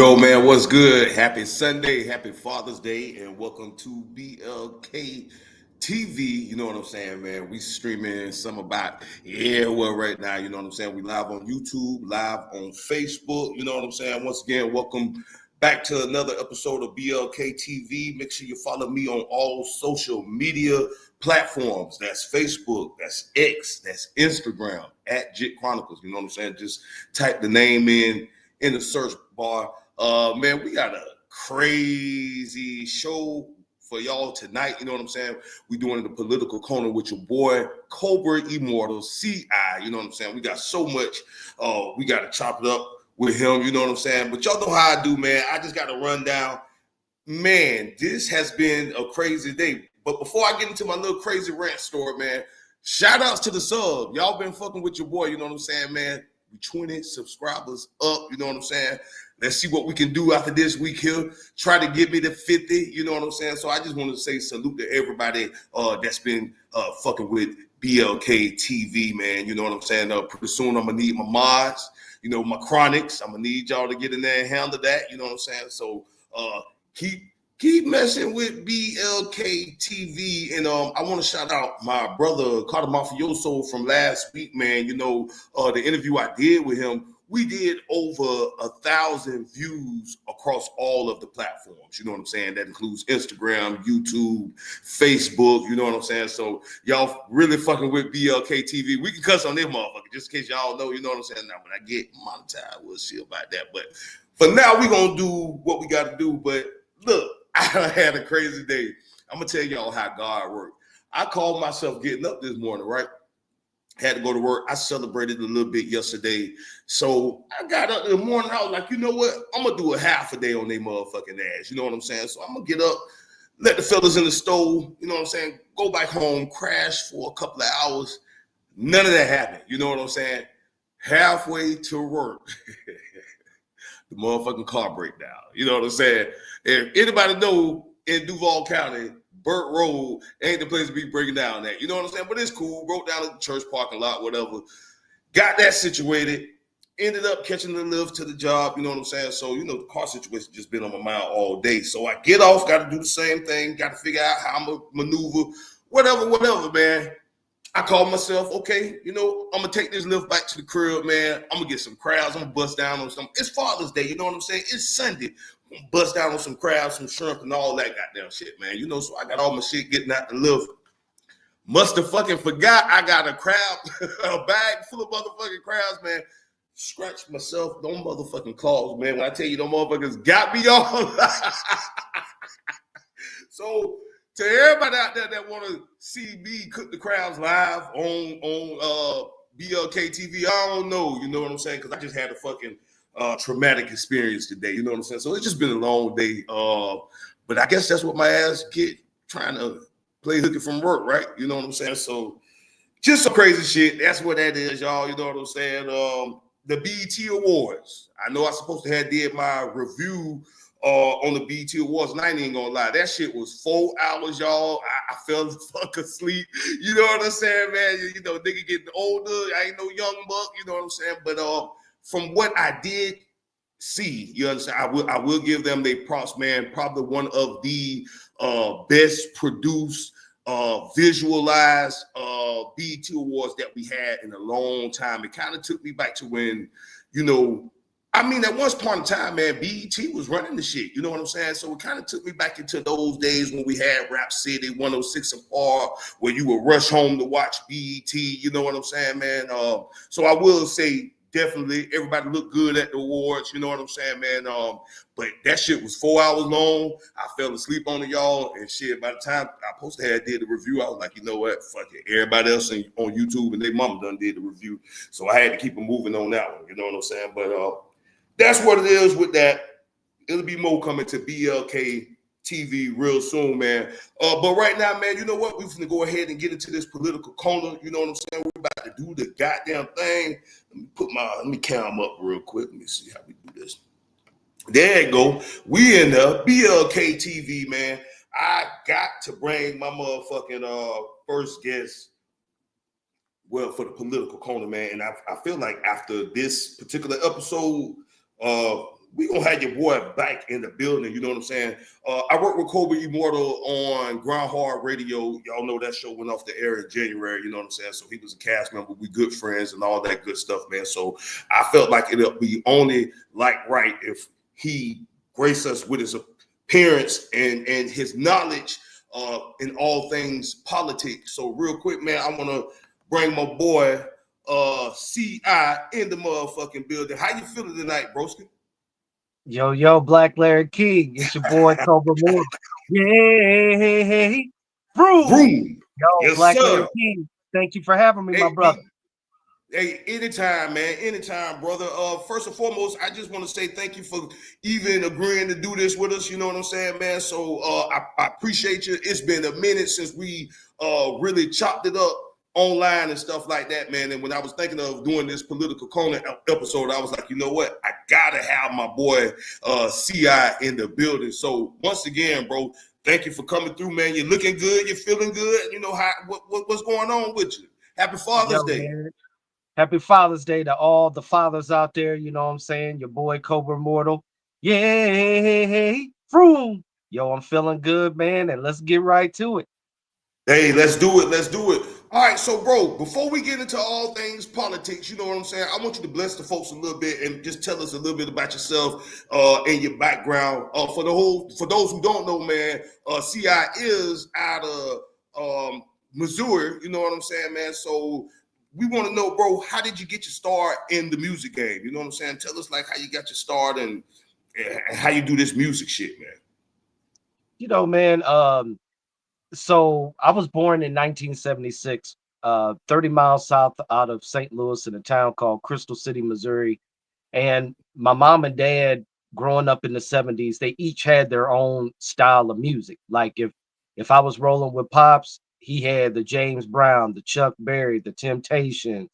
Yo, man, what's good? Happy Sunday, happy Father's Day, and welcome to BLK TV. You know what I'm saying, man? We streaming some about everywhere right now. You know what I'm saying? We live on YouTube, live on Facebook. You know what I'm saying? Once again, welcome back to another episode of BLK TV. Make sure you follow me on all social media platforms. That's Facebook, that's X, that's Instagram, at Jit Chronicles. You know what I'm saying? Just type the name in the search bar. Man, we got a crazy show for y'all tonight. You know what I'm saying? We doing the political corner with your boy Cobra Immortal, CI. You know what I'm saying? We got so much. We got to chop it up with him. You know what I'm saying? But y'all know how I do, man. I just got to run down. Man, this has been a crazy day. But before I get into my little crazy rant story, man, shout outs to the sub. Y'all been fucking with your boy. You know what I'm saying, man? We 20 subscribers up. You know what I'm saying? Let's see what we can do after this week here. Try to get me to 50. You know what I'm saying? So I just wanted to say salute to everybody that's been fucking with BLK TV, man. You know what I'm saying? Pretty soon I'm going to need my mods, you know, my chronics. I'm going to need y'all to get in there and handle that. You know what I'm saying? So keep messing with BLK TV. And I want to shout out my brother, Carter Mafioso from last week, man. You know, the interview I did with him, we did over 1,000 views across all of the platforms. You know what I'm saying? That includes Instagram, YouTube, Facebook. You know what I'm saying? So y'all really fucking with BLK TV. We can cuss on this motherfucker just in case y'all know. You know what I'm saying? Now, when I get monetized, we'll see about that. But for now, we're going to do what we got to do. But look, I had a crazy day. I'm going to tell y'all how God worked. I called myself getting up this morning, right? Had to go to work. I celebrated a little bit yesterday. So I got up in the morning. I was like, you know what? I'm going to do a half a day on their motherfucking ass. You know what I'm saying? So I'm going to get up, let the fellas in the stove, you know what I'm saying, go back home, crash for a couple of hours. None of that happened. You know what I'm saying? Halfway to work, the motherfucking car breakdown. You know what I'm saying? If anybody know in Duval County, Burt Road ain't the place to be breaking down that. You know what I'm saying? But it's cool. Broke down at the church parking lot, whatever. Got that situated. Ended up catching the lift to the job. You know what I'm saying? So, you know, the car situation just been on my mind all day. So I get off, got to do the same thing. Got to figure out how I'm going to maneuver. Whatever, man. I called myself, okay, you know, I'm going to take this lift back to the crib, man. I'm going to get some crabs. I'm going to bust down on some. It's Father's Day, you know what I'm saying? It's Sunday. I'm going to bust down on some crabs, some shrimp, and all that goddamn shit, man. You know, so I got all my shit getting out the lift. Must have fucking forgot I got a crab, a bag full of motherfucking crabs, man. Scratched myself, them motherfucking claws, man. When I tell you, them motherfuckers got me on. So, to everybody out there that want to see me cook the crabs live on BLK TV, I don't know, you know what I'm saying? Because I just had a fucking traumatic experience today, you know what I'm saying? So it's just been a long day. But I guess that's what my ass get trying to play hooky from work, right? You know what I'm saying? So just some crazy shit. That's what that is, y'all. You know what I'm saying? The BET Awards. I know I supposed to have did my review on the BET Awards, and I ain't even gonna lie, that shit was 4 hours, y'all. I fell the fuck asleep. You know what I'm saying, man? You know, nigga getting older. I ain't no young buck. You know what I'm saying? But from what I did see, you understand, I will give them their props, man. Probably one of the best produced, visualized BET Awards that we had in a long time. It kind of took me back to when, you know, I mean, at once upon a time, man, BET was running the shit. You know what I'm saying? So it kind of took me back into those days when we had Rap City, 106 and Par, where you would rush home to watch BET. You know what I'm saying, man? So I will say, definitely, everybody looked good at the awards. You know what I'm saying, man? But that shit was 4 hours long. I fell asleep on it, y'all. And shit, by the time I posted had did the review, I was like, you know what? Fuck it. Everybody else on YouTube and their mama done did the review. So I had to keep it moving on that one. You know what I'm saying? But that's what it is with that. It'll be more coming to BLK TV real soon, man. But right now, man, you know what? We're going to go ahead and get into this political corner. You know what I'm saying? We're about to do the goddamn thing. Let me count them up real quick. Let me see how we do this. There you go. We in the BLK TV, man. I got to bring my motherfucking first guest, well, for the political corner, man. And I feel like after this particular episode, we gonna have your boy back in the building. You know what I'm saying? I work with Cobra Immortal on Ground Hard Radio. Y'all know that show went off the air in January. You know what I'm saying? So he was a cast member. We good friends and all that good stuff, man. So I felt like it'll be only like right if he graced us with his appearance and his knowledge in all things politics. So real quick, man, I want to bring my boy CI in the motherfucking building. How you feeling tonight, broski? Yo, Black Larry King. It's your boy Cobra Immortal. Yay! Vroom! Vroom. Yo, Yes, Black Larry sir. King. Thank you for having me, my Hey, brother. hey, anytime, man. Anytime, brother. First and foremost, I just want to say thank you for even agreeing to do this with us. You know what I'm saying, man? So I appreciate you. It's been a minute since we really chopped it up online and stuff like that, man. And when I was thinking of doing this political corner episode, I was like, you know what? I gotta have my boy CI in the building. So once again, bro, thank you for coming through, man. You're looking good. You're feeling good. You know what's going on with you? Happy Father's Yo, Day. man. Happy Father's Day to all the fathers out there. You know what I'm saying? Your boy Cobra Immortal. Yay! Vroom! Yo, I'm feeling good, man. And let's get right to it. Hey, let's do it. Let's do it. All right, so bro, before we get into all things politics, you know what I'm saying? I want you to bless the folks a little bit and just tell us a little bit about yourself and your background. For those who don't know, man, CI is out of Missouri. You know what I'm saying, man? So we want to know, bro, how did you get your start in the music game? You know what I'm saying? Tell us like how you got your start and how you do this music shit, man. You know, man, so I was born in 1976, 30 miles south out of St. Louis in a town called Crystal City, Missouri. And my mom and dad, growing up in the 70s, they each had their own style of music. Like if I was rolling with Pops, he had the James Brown, the Chuck Berry, the Temptations,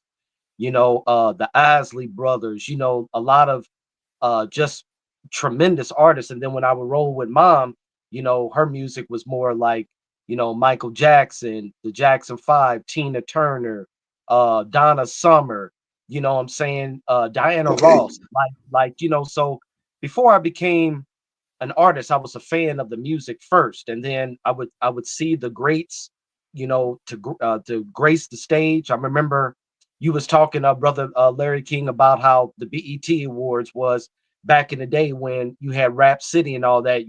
the Isley Brothers, a lot of just tremendous artists. And then when I would roll with mom, her music was more like, Michael Jackson, the Jackson Five, Tina Turner, Donna Summer, I'm saying, Diana Okay. Ross, so before I became an artist, I was a fan of the music first, and then I would see the greats, to grace the stage. I remember you was talking, brother Larry King, about how the BET Awards was back in the day when you had Rap City and all that.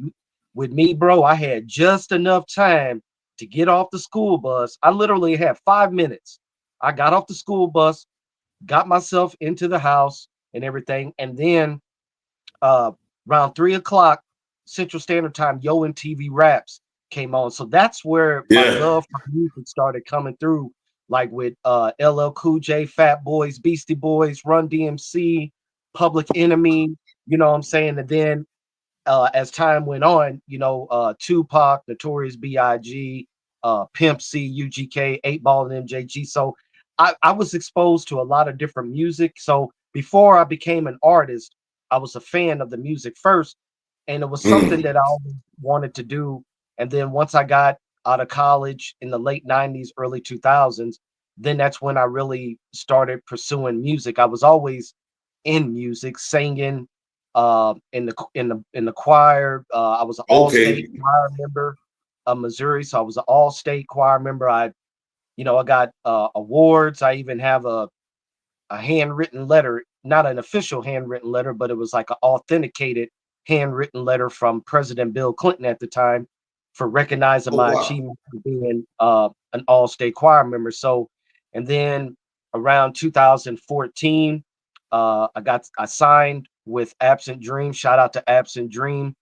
With me, bro, I had just enough time to get off the school bus. I literally had 5 minutes. I got off the school bus, got myself into the house and everything, and then uh, around 3 o'clock Central Standard Time, Yo MTV Raps came on. So that's where my Yeah. love for music started coming through, like with LL Cool J, Fat Boys, Beastie Boys, Run DMC, Public Enemy. You know what I'm saying? And then as time went on, Tupac, Notorious B.I.G., Pimp C, UGK, 8 Ball, and MJG. So I was exposed to a lot of different music. So before I became an artist, I was a fan of the music first, and it was something Mm. that I always wanted to do. And then once I got out of college in the late 90s, early 2000s, then that's when I really started pursuing music. I was always in music, singing, in the choir. I was an all-state Okay. choir member of Missouri, so I was an all-state choir member. I got awards. I even have a handwritten letter, not an official handwritten letter, but it was like an authenticated handwritten letter from President Bill Clinton at the time for recognizing Oh my wow. achievement for being an all-state choir member. So, and then around 2014, I signed with Absent Dream. Shout out to Absent Dream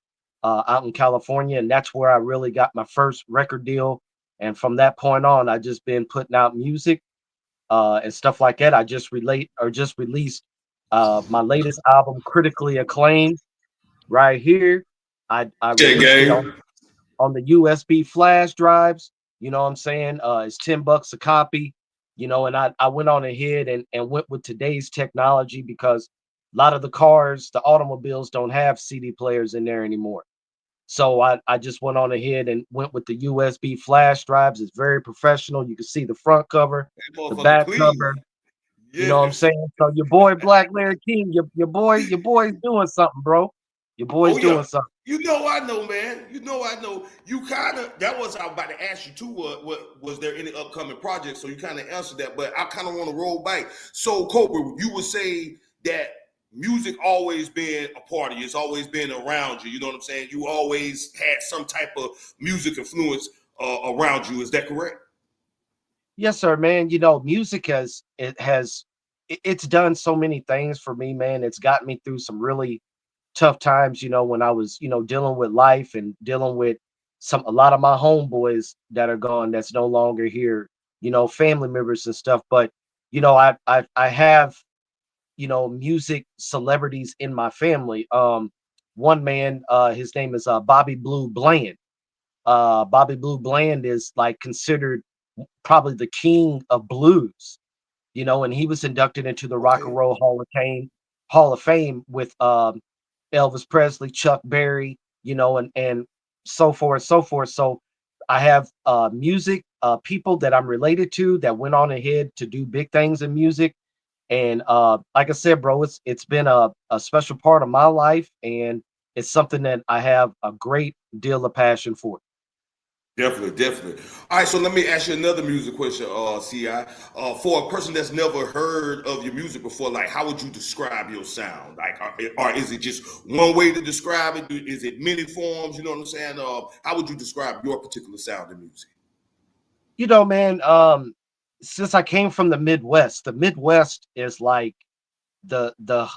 out in California, and that's where I really got my first record deal. And from that point on, I just been putting out music and stuff like that. I just released my latest album, critically acclaimed, right here. I Okay, released it gang. on the USB flash drives. You know what I'm saying? It's $10 a copy. And I went on ahead and went with today's technology because a lot of the cars, the automobiles don't have CD players in there anymore. So I just went on ahead and went with the USB flash drives. It's very professional. You can see the front cover, That the motherfucker back clean. cover. You know what I'm Yes. saying? So your boy Black Larry King, your boy's doing something, bro. Your boy's Oh yeah. doing something. You know I know, man. You know I know. You kind of that was I was about to ask you too. What was there any upcoming projects? So you kind of answered that, but I kind of want to roll back. So Cobra, you would say that music always been a part of you. It's always been around you. You know what I'm saying? You always had some type of music influence around you. Is that correct? Yes, sir, man. You know, music it's done so many things for me, man. It's got me through some really tough times, when I was, dealing with life and dealing with a lot of my homeboys that are gone, that's no longer here, family members and stuff. But, I have, music celebrities in my family. One man, his name is Bobby Blue Bland. Bobby Blue Bland is like considered probably the king of blues, and he was inducted into the Rock and Okay. Roll Hall of Fame with Elvis Presley, Chuck Berry, and so forth, so forth. So I have music people that I'm related to that went on ahead to do big things in music. And like I said, bro, it's been a special part of my life, and it's something that I have a great deal of passion for. Definitely, definitely. All right, so let me ask you another music question, Ci. For a person that's never heard of your music before, like how would you describe your sound? Like, or is it just one way to describe it? Is it many forms? You know what I'm saying? How would you describe your particular sound in music? Man, since I came from the Midwest is like the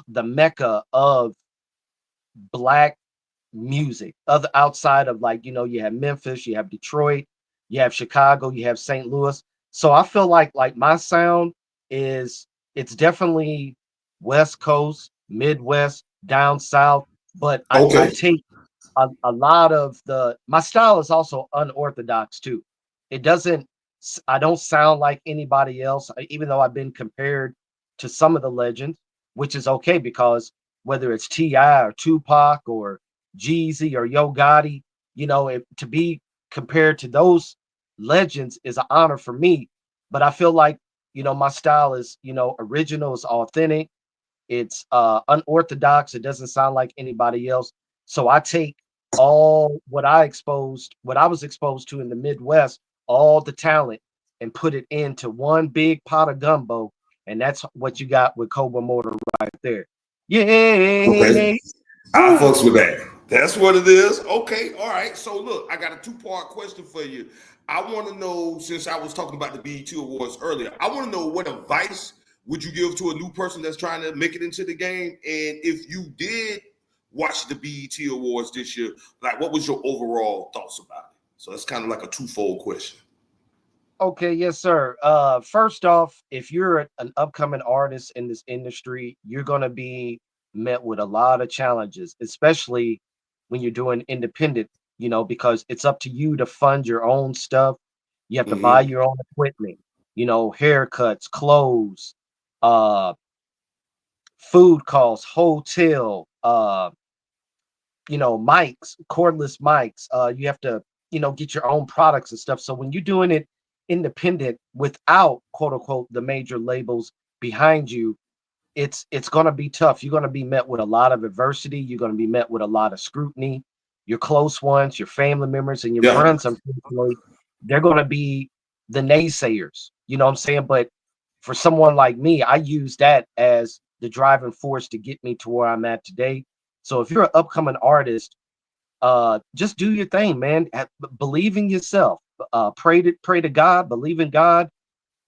mecca of black music. Other outside of, like, you have Memphis, you have Detroit, you have Chicago, you have St. Louis. So I feel like my sound is it's definitely West Coast, Midwest, down south, but I Okay. take a lot of my style is also unorthodox too. It doesn't I don't sound like anybody else, even though I've been compared to some of the legends, which is okay because whether it's T.I. or Tupac or Jeezy or Yo Gotti, to be compared to those legends is an honor for me. But I feel like, my style is, original, is authentic, it's unorthodox. It doesn't sound like anybody else. So I take all what I was exposed to in the Midwest, all the talent, and put it into one big pot of gumbo. And that's what you got with Cobra Immortal right there. Okay. Yay! I Woo! fucks with that. That's what it is. Okay, all right. So look, I got a two-part question for you. I want to know, since I was talking about the BET Awards earlier, I want to know what advice would you give to a new person that's trying to make it into the game? And if you did watch the BET Awards this year, like what was your overall thoughts about it? So it's kind of like a twofold question. Okay, yes, sir. First off, if you're an upcoming artist in this industry, you're gonna be met with a lot of challenges, especially when you're doing independent, because it's up to you to fund your own stuff. You have to buy Mm-hmm. your own equipment, haircuts, clothes, uh, food costs, hotel, mics, cordless mics. You have to, get your own products and stuff. So when you're doing it independent without quote unquote the major labels behind you, it's gonna be tough. You're gonna be met with a lot of adversity. You're gonna be met with a lot of scrutiny. Your close ones, your family members, and your Yeah. friends, unfortunately, they're gonna be the naysayers. You know what I'm saying? But for someone like me, I use that as the driving force to get me to where I'm at today. So if you're an upcoming artist, just do your thing, man. Believe in yourself. Pray to God. Believe in God.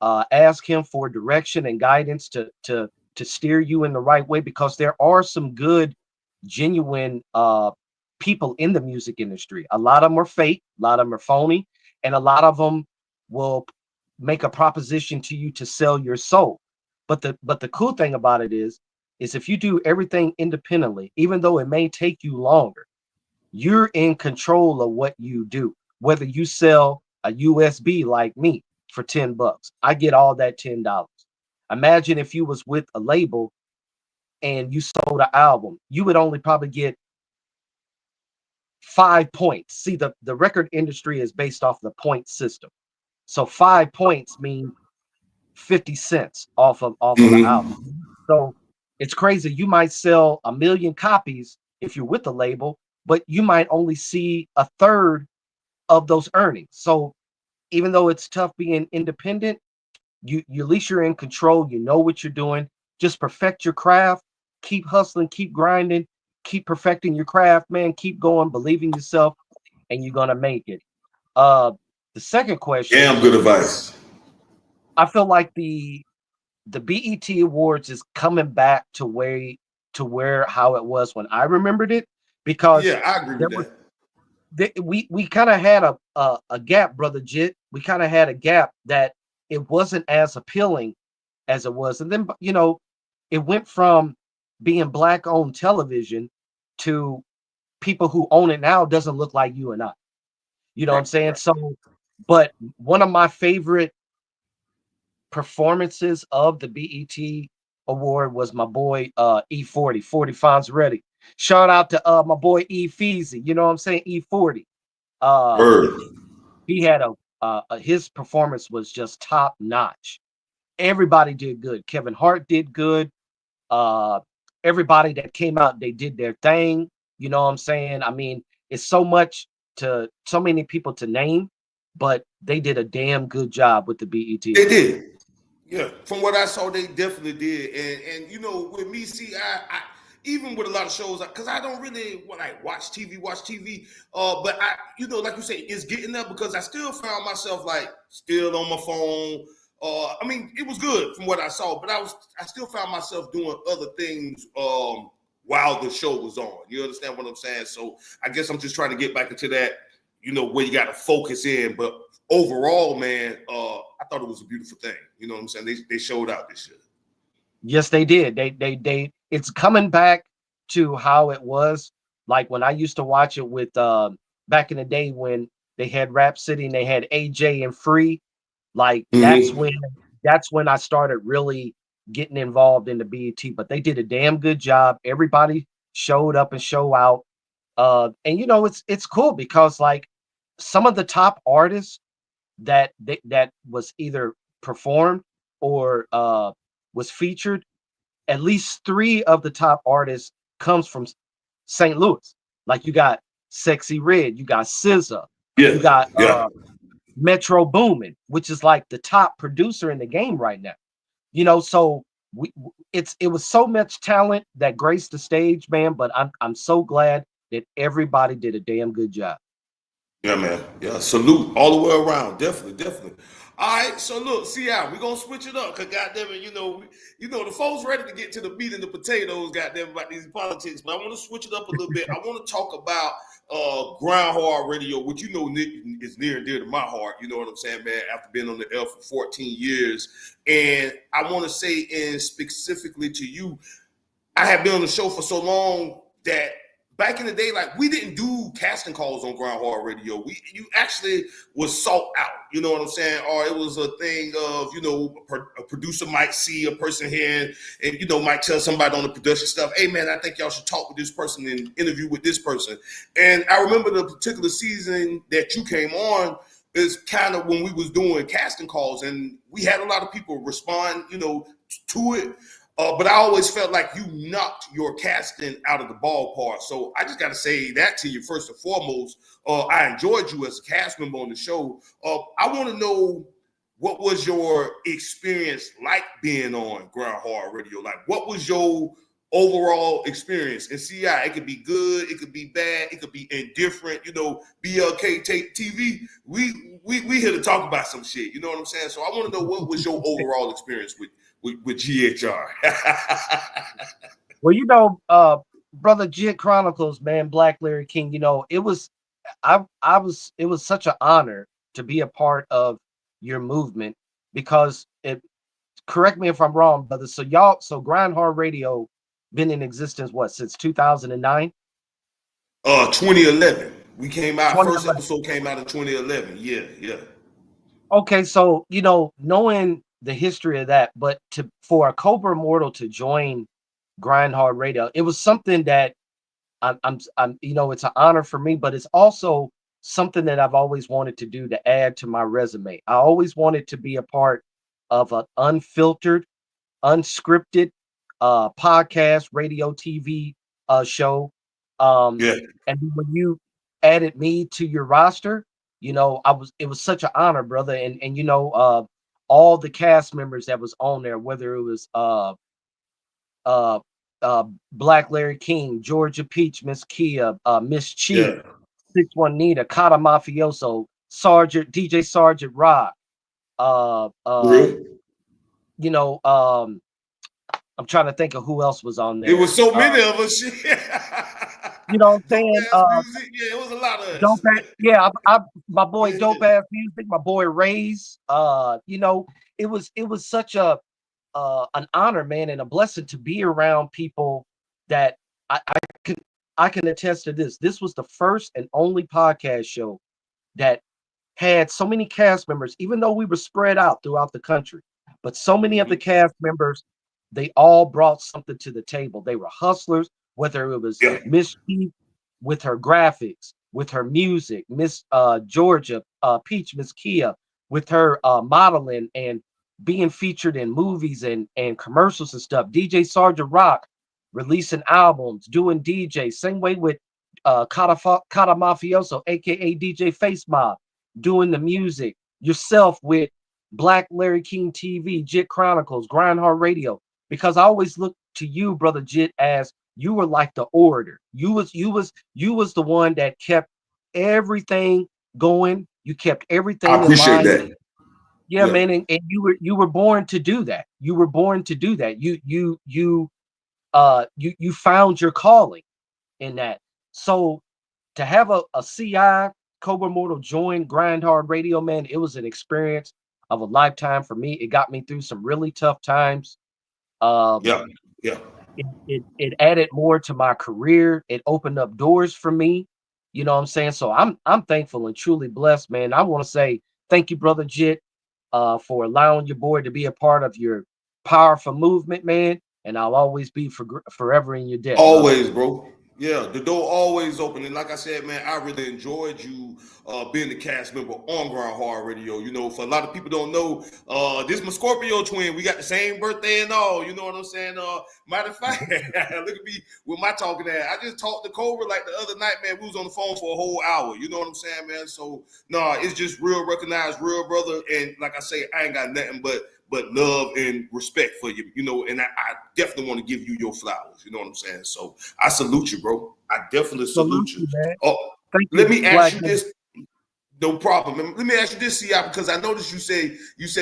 Ask Him for direction and guidance to steer you in the right way, because there are some good, genuine people in the music industry. A lot of them are fake. A lot of them are phony, and a lot of them will make a proposition to you to sell your soul. But the cool thing about it is if you do everything independently, even though it may take you longer, you're in control of what you do. Whether you sell a USB like me for $10, I get all that $10. Imagine if you was with a label and you sold an album, you would only probably get 5 points. See, the record industry is based off the point system. So 5 points mean 50 cents off of the album. So it's crazy. You might sell 1 million copies if you're with the label, but you might only see a third of those earnings. So even though it's tough being independent, you at least you're in control. You know what you're doing. Just perfect your craft. Keep hustling. Keep grinding. Keep perfecting your craft, man. Keep going. Believe in yourself, and you're gonna make it. Uh, the second question, Damn good advice. I feel like the BET Awards is coming back to where how it was when I remembered it, because Yeah, I agree there with was that. we kind of had a gap, brother Jit. We kind of had a gap that it wasn't as appealing as it was, and then it went from being black owned television to people who own it now doesn't look like you and I. You know what I'm Right, saying? right. So, but one of my favorite performances of the BET award was my boy E40, 40 Fonz Ready. Shout out to my boy E Feezy, you know what I'm saying? E40. Uh Word. he had his performance was just top notch. Everybody did good. Kevin Hart did good. Uh everybody that came out, they did their thing. You know what I'm saying? I mean, it's so many people to name, but they did a damn good job with the BET They award. did. Yeah, from what I saw, they definitely did. And with me, see, I even with a lot of shows, because I don't really like watch TV. But like you say, it's getting there because I still found myself like still on my phone. I mean, it was good from what I saw, but I still found myself doing other things while the show was on. You understand what I'm saying? So I guess I'm just trying to get back into that, where you got to focus in. But overall, man, I thought it was a beautiful thing. You know what I'm saying? They showed out this year. Yes, they did. It's coming back to how it was like when I used to watch it with back in the day when they had Rap City and they had AJ and Free. Like Mm-hmm. that's when I started really getting involved in the BET. But they did a damn good job. Everybody showed up and show out. And it's cool because like some of the top artists that was either performed or was featured, at least three of the top artists comes from St. Louis. Like you got Sexy Red, you got SZA, Yeah, you got yeah. Metro Boomin, which is like the top producer in the game right now. So it was so much talent that graced the stage, man. But I'm so glad that everybody did a damn good job. Yeah, man. Yeah, salute all the way around. Definitely, definitely. All right, so look, see how we're gonna switch it up, cause goddamn it, the folks ready to get to the meat and the potatoes, goddamn about these politics. But I want to switch it up a little bit. I want to talk about ground hard radio, which Nick is near and dear to my heart. You know what I'm saying, man? After being on the L for 14 years, and I want to say, and specifically to you, I have been on the show for so long that back in the day, like we didn't do casting calls on Ground Hard Radio. You actually was sought out. You know what I'm saying? Or it was a thing of a producer might see a person here and might tell somebody on the production stuff, hey man, I think y'all should talk with this person and interview with this person. And I remember the particular season that you came on is kind of when we was doing casting calls, and we had a lot of people respond, to it. But I always felt like you knocked your casting out of the ballpark. So I just got to say that to you first and foremost. I enjoyed you as a cast member on the show. I want to know, what was your experience like being on Ground Hard Radio? Like, what was your overall experience? And see, yeah, it could be good, it could be bad, it could be indifferent. BLK TV. We here to talk about some shit. You know what I'm saying? So I want to know, what was your overall experience with GHR? Well, brother Jit Chronicles, man, Black Larry King, it was it was such an honor to be a part of your movement because correct me if I'm wrong, brother. So Grind Hard Radio been in existence what, since 2009? 2011. We came out. First 2011. episode came out in 2011. Yeah, yeah. Okay, so knowing the history of that, but for a Cobra Immortal to join Grind Hard Radio, it was something that I'm it's an honor for me, but it's also something that I've always wanted to do to add to my resume. I always wanted to be a part of an unfiltered, unscripted podcast, radio, TV show. Yeah. And when you added me to your roster, it was such an honor, brother. And all the cast members that was on there, whether it was uh Black Larry King, Georgia Peach, Miss Kia, Miss Chi, Yeah. 61 Nita, Kata Mafioso, Sergeant DJ Sergeant Rock, uh um, Real. you know, I'm trying to think of who else was on It there. was so many of us. You know what I'm Dope saying? ass music. Yeah, it was a lot of Dope us. ass, yeah, my boy Yeah. Dope Ass Music, my boy Ray's. It was such a an honor, man, and a blessing to be around people that I can I can attest to this. This was the first and only podcast show that had so many cast members, even though we were spread out throughout the country, but so many of the Mhm. cast members, they all brought something to the table. They were hustlers, whether it was Yeah. Miss Keith with her graphics, with her music, Miss Georgia Peach, Miss Kia with her modeling and being featured in movies and commercials and stuff. DJ Sergeant Rock releasing albums, doing DJ. Same way with Kata Mafioso, aka DJ Face Mob, doing the music, yourself with Black Larry King TV, Jit Chronicles, Grindhard Radio, because I always look to you, brother Jit, as you were like the orator. You was the one that kept everything going. You kept I everything in appreciate line. that. Yeah, Yeah. man, and you were born to do that. You were born to do that. You found your calling in that. So to have a CI Cobra Immortal join Grind Hard Radio, man, it was an experience of a lifetime for me. It got me through some really tough times. Um, Yeah. Yeah. it added more to my career. It opened up doors for me. You know what I'm saying? So I'm thankful and truly blessed, man. I want to say thank you, brother Jit, for allowing your boy to be a part of your powerful movement, man. And I'll always be forever in your debt, brother. Always, bro. Yeah, the door always open. And like I said, man, I really enjoyed you being the cast member on Ground Hard Radio. You know, for a lot of people don't know, this is my Scorpio twin. We got the same birthday and all. You know what I'm saying? Matter of fact, look at me with my talking there. I just talked to Cobra like the other night, man. We was on the phone for a whole hour. You know what I'm saying, man? So, no, it's just real recognized, real brother. And like I say, I ain't got nothing but love and respect for you, you know, and I definitely want to give you your flowers, you know what I'm saying? So I salute you, bro. I definitely Salute salute you. you, man. Oh, Thank let you, me ask Black you man. this. No problem. Let me ask you this, CI, because I noticed you say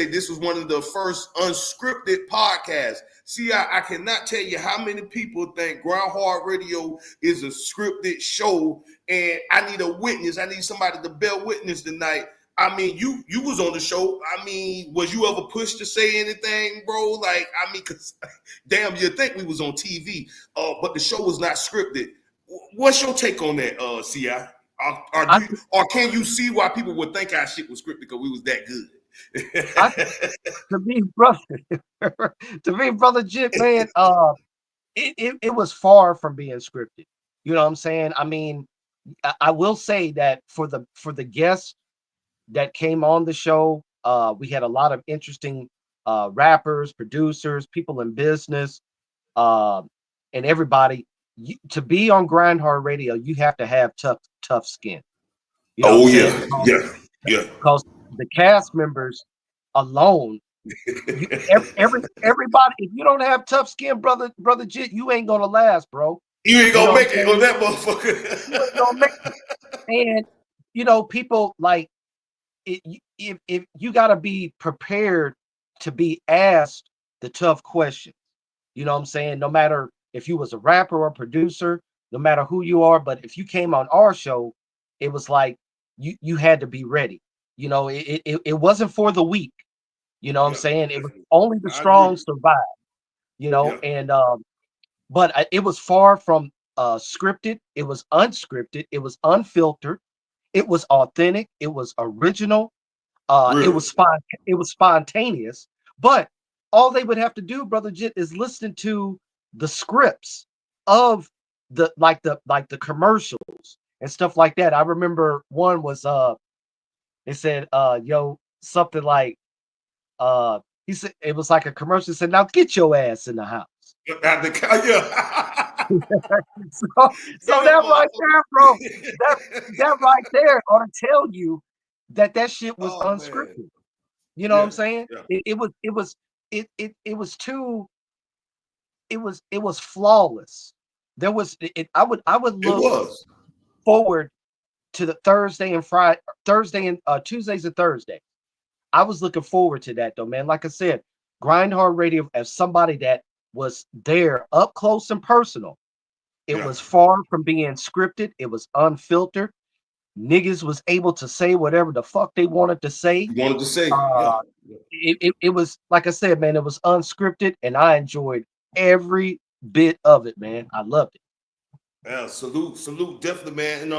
this was one of the first unscripted podcasts. CI, I cannot tell you how many people think Ground Hard Radio is a scripted show, and I need a witness. I need somebody to bear witness tonight. I mean, you was on the show. I mean, was you ever pushed to say anything, bro? Like, I mean, cause damn, you think we was on TV, but the show was not scripted. What's your take on that, Ci? I, Or can you see why people would think our shit was scripted because we was that I, good? to me, brother, to me, brother Jit, man, it was far from being scripted. You know what I'm saying? I mean, I will say that for the guests that came on the show, we had a lot of interesting rappers, producers, people in business, uh, and everybody. To be on Grind Hard Radio, you have to have tough skin. You know what I'm Oh saying? yeah, yeah, yeah. Because the cast members alone, everybody, if you don't have tough skin, brother Jit, you ain't gonna last, bro. You ain't You know gonna what I'm make it on saying? that You ain't gonna make motherfucker. it. And people like it, if you got to be prepared to be asked the tough questions. You know what I'm saying? No matter if you was a rapper or producer, no matter who you are, but if you came on our show, it was like you had to be ready. It wasn't for the weak. You know what I'm Yeah, saying? It was definitely. only the I agree. strong survive. Yeah, And but it was far from scripted. It was unscripted. It was unfiltered. It was authentic. It was original. It real. was it was spontaneous. But all they would have to do, brother Jit, is listen to the scripts of the commercials and stuff like that. I remember one was they said yo something like uh He said it was like a commercial. He said, "Now get your ass in the house." Yeah. So Get up, that right there, bro, that motherfucker. that right there ought to tell you that that shit was Oh man. unscripted. You know what I'm Yeah. saying? Yeah. It was flawless. There was I would It look was. forward to the Thursday and Friday, Thursday and Tuesdays and Thursdays. I was looking forward to that though, man. Like I said, Grind Hard Radio as somebody that was there up close and personal. It Yeah. was far from being scripted. It was unfiltered. Niggas was able to say whatever the fuck they wanted to say. You wanted to say, Uh, yeah. it was like I said, man. It was unscripted, and I enjoyed every bit of it, man. I loved it. Yeah, salute, definitely, man. And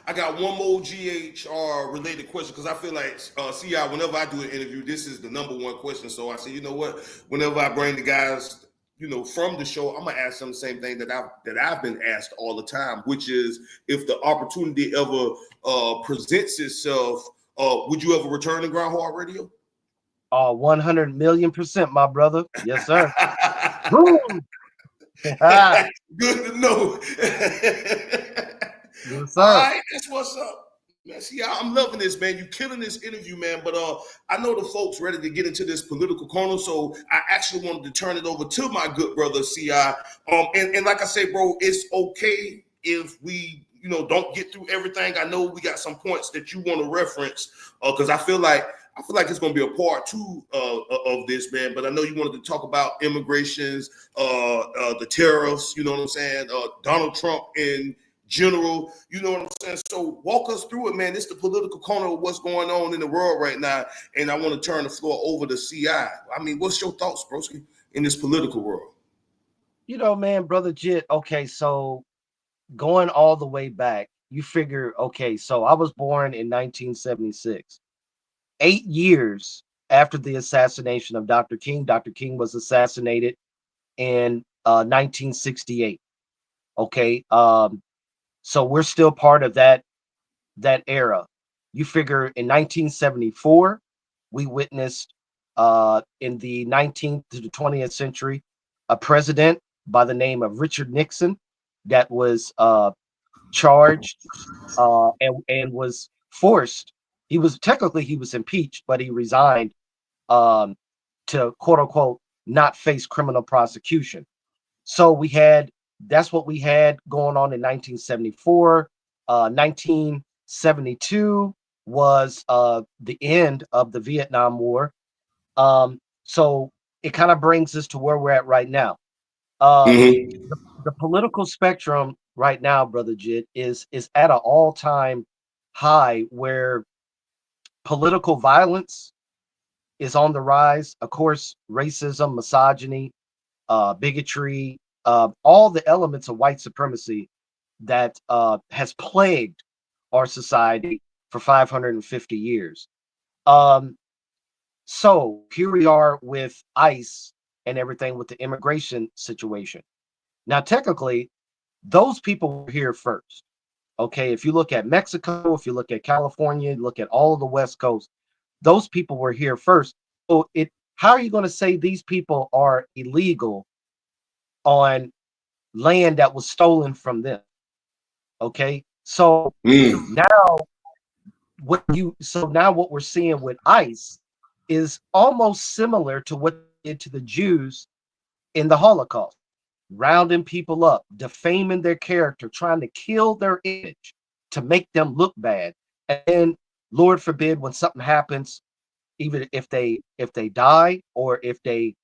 I got one more GHR related question because I feel like CI, whenever I do an interview, this is the number one question. So I say, you know what? Whenever I bring the guys, from the show, I'm gonna ask them the same thing that I've been asked all the time, which is if the opportunity ever presents itself, would you ever return to Ground Hard Radio? 100 million%, my brother. Yes, sir. Boom. Yes, Good to know. All sir. right, that's what's up. Man, see, I'm loving this, man. You killing this interview, man. But I know the folks ready to get into this political corner, so I actually wanted to turn it over to my good brother Ci. And like I say, bro, it's okay if we, don't get through everything. I know we got some points that you want to reference, because I feel like it's going to be a part two of this, man. But I know you wanted to talk about immigrations, the tariffs. You know what I'm saying? Donald Trump in general. You know what I'm saying? So walk us through it, man. It's the political corner of what's going on in the world right now, and I want to turn the floor over to Ci. I mean, what's your thoughts, broski, in this political world? Man, brother Jit. Okay, so going all the way back, you figure, okay, so I was born in 1976. 8 years after the assassination of Dr. King. Dr. King was assassinated in 1968. Okay, so we're still part of that era. You figure in 1974, we witnessed in the 19th to the 20th century a president by the name of Richard Nixon that was charged and was forced. He was impeached, but he resigned um, to quote unquote not face criminal prosecution. So that's what we had going on in 1974. 1972 was the end of the Vietnam War. So it kind of brings us to where we're at right now. Um, Mm-hmm. the political spectrum right now, brother Jit, is at an all-time high where political violence is on the rise. Of course, racism, misogyny, bigotry, all the elements of white supremacy that has plagued our society for 550 years. Um, so here we are with ICE and everything with the immigration situation. Now, technically, those people were here first. Okay, if you look at Mexico, if you look at California, look at all of the West Coast, those people were here first. So how are you going to say these people are illegal on land that was stolen from them? Okay, so Mm. now what we're seeing with ICE is almost similar to what they did to the Jews in the Holocaust, rounding people up, defaming their character, trying to kill their image to make them look bad. And then, Lord forbid, when something happens, even if they die or if they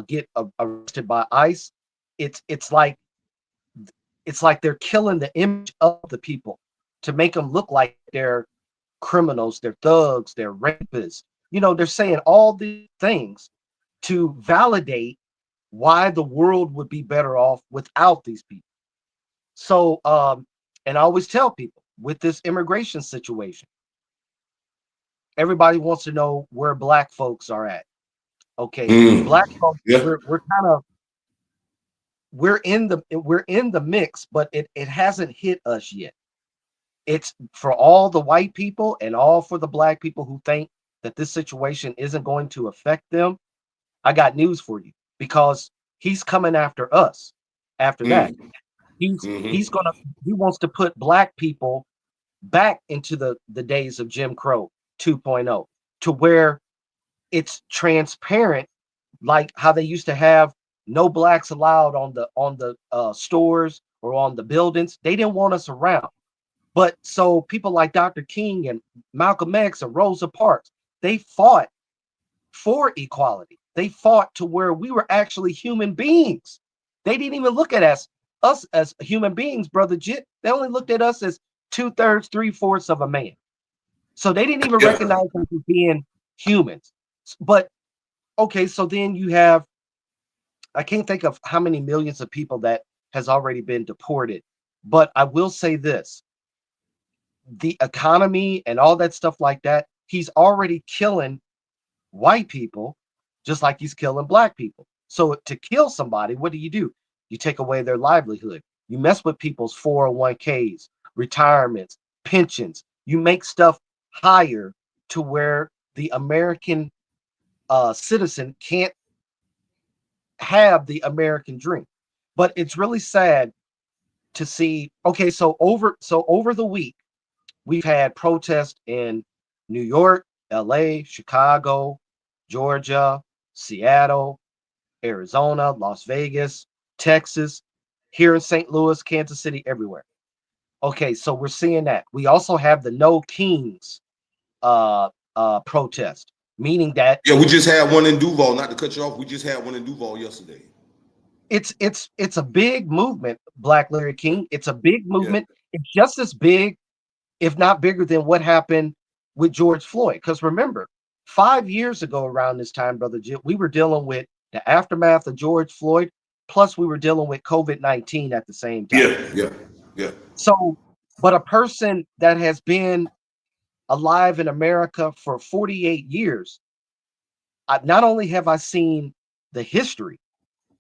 get arrested by ICE, it's it's like it's like they're killing the image of the people to make them look like they're criminals, they're thugs, they're rapists. They're saying all these things to validate why the world would be better off without these people. So, and I always tell people with this immigration situation, everybody wants to know where black folks are at. Okay, Mm. black folks, Yeah. we're kind of we're in the mix, but it hasn't hit us yet. It's for all the white people and all for the black people who think that this situation isn't going to affect them. I got news for you, because he's coming after us. After that, Mm, he's mm-hmm. gonna he wants to put black people back into the days of Jim Crow 2.0, to where it's transparent, like how they used to have no blacks allowed on the stores or on the buildings. They didn't want us around. But so people like Dr. King and Malcolm X and Rosa Parks, they fought for equality. They fought to where we were actually human beings. They didn't even look at us as human beings, brother Jit. They only looked at us as two-thirds, three-fourths of a man. So they didn't even Yeah. recognize us as being humans. But okay, so then you have, I can't think of how many millions of people that has already been deported. But I will say this, the economy and all that stuff like that, he's already killing white people just like he's killing black people. So to kill somebody, what do? You take away their livelihood. You mess with people's 401ks, retirements, pensions. You make stuff higher to where the American citizen can't have the American dream. But it's really sad to see. Okay, so over the week, we've had protests in New York, LA, Chicago, Georgia, Seattle, Arizona, Las Vegas, Texas, here in St. Louis, Kansas City, everywhere. Okay, so we're seeing that. We also have the No Kings protest, meaning that Yeah, we just had one in Duval. Not to cut you off, we just had one in Duval yesterday. it's a big movement, Black Larry Yeah, King. It's a big yeah, movement. It's just as big, if not bigger, than what happened with George Floyd. Because remember, 5 years ago around this time, Brother Jim, we were dealing with the aftermath of George Floyd, plus we were dealing with COVID-19 at the same time. yeah, yeah, yeah, So, but a person that has been alive in America for 48 years, not only have I seen the history,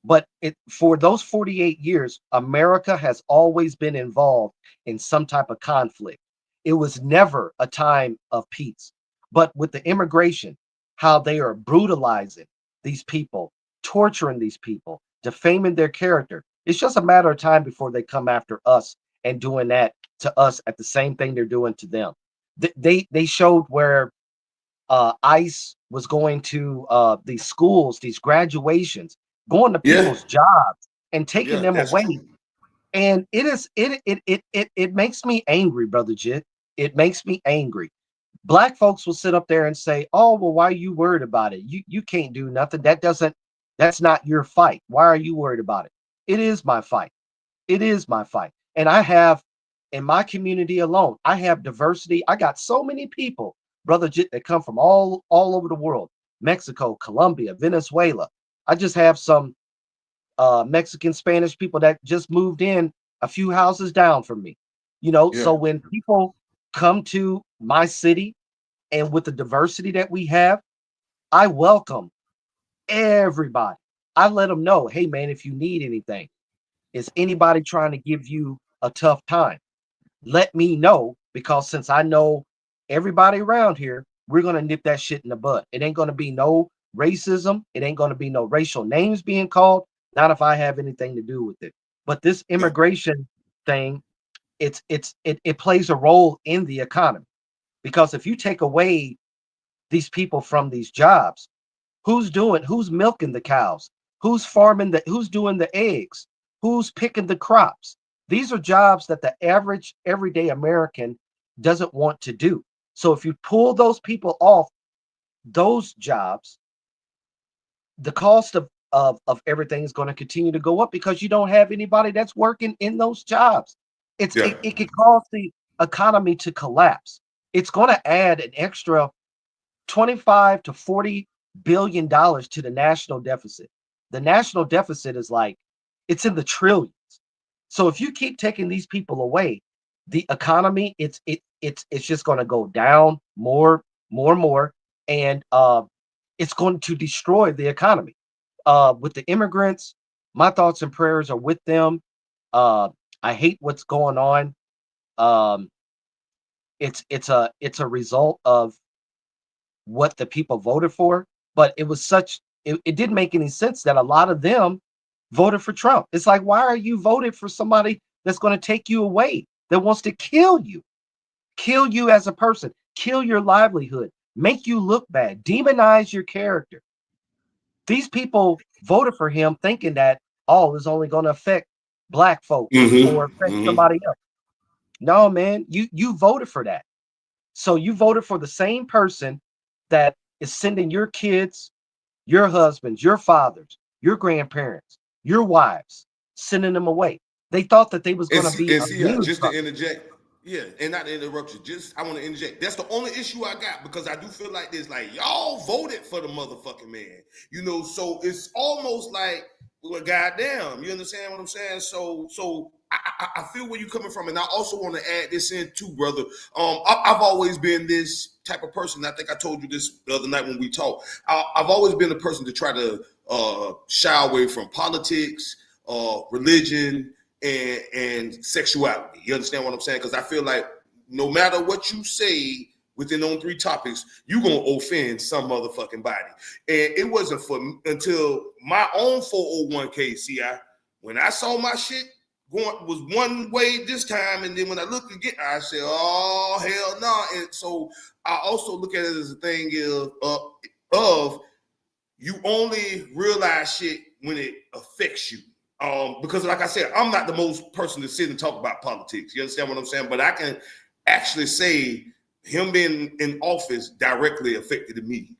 but for those 48 years, America has always been involved in some type of conflict. It was never a time of peace. But with the immigration, how they are brutalizing these people, torturing these people, defaming their character, it's just a matter of time before they come after us and doing that to us at the same thing they're doing to them. They showed where ICE was going to these schools, these graduations, going to yeah, people's jobs and taking yeah. them That's away. true. And it makes me angry, brother Jit. It makes me angry. Black folks will sit up there and say, "Oh, well, why are you worried about it? You can't do nothing. That's not your fight. Why are you worried about it?" It is my fight. It is my fight. And I have, in my community alone, I have diversity. I got so many people, brother, that come from all over the world: Mexico, Colombia, Venezuela. I just have some Mexican Spanish people that just moved in a few houses down from me. Yeah, So when people come to my city, and with the diversity that we have, I welcome everybody. I let them know, hey man, if you need anything, is anybody trying to give you a tough time? Let me know, because since I know everybody around here, we're going to nip that shit in the bud. It ain't going to be no racism. It ain't going to be no racial names being called. Not if I have anything to do with it. But this yeah, immigration thing, it plays a role in the economy, because if you take away these people from these jobs, who's milking the cows, who's doing the eggs, who's picking the crops? These are jobs that the average everyday American doesn't want to do. So if you pull those people off those jobs, the cost of everything is going to continue to go up, because you don't have anybody that's working in those jobs. yeah, It could cause the economy to collapse. It's going to add an extra 25 to 40 billion dollars to the national deficit. The national deficit is like, it's in the trillions. So if you keep taking these people away, the economy, it's just going to go down more and more, and it's going to destroy the economy. With the immigrants, my thoughts and prayers are with them. uh I hate what's going on. um it's a result of what the people voted for, but it was such it didn't make any sense that a lot of them voted for Trump. It's like, why are you voted for somebody that's going to take you away, that wants to kill you as a person, kill your livelihood, make you look bad, demonize your character? These people voted for him thinking that, oh, it's only going to affect black folks or affect somebody else. No, man, you voted for that. So you voted for the same person that is sending your kids, your husbands, your fathers, your grandparents, your wives, sending them away. They thought that they was going to be And a see, news just to sucker. interject, yeah, and not to interrupt you, just I want to interject. That's the only issue I got because I do feel like this, like y'all voted for the motherfucking man, so it's almost like, well, goddamn, you understand what I'm saying? So I feel where you're coming from, and I also want to add this in too, brother. I've always been this type of person. I think I told you this the other night when we talked. I've always been the person to try to shy away from politics, religion, and sexuality. You understand what I'm saying? Because I feel like no matter what you say within those three topics, you're gonna offend some motherfucking body. And it wasn't for until my own 401k, when I saw my shit going was one way this time, and then when I looked again, I said, "Oh hell no!" Nah. And so I also look at it as a thing of you only realize shit when it affects you. Because like I said, I'm not the most person to sit and talk about politics. You understand what I'm saying? But I can actually say him being in office directly affected me.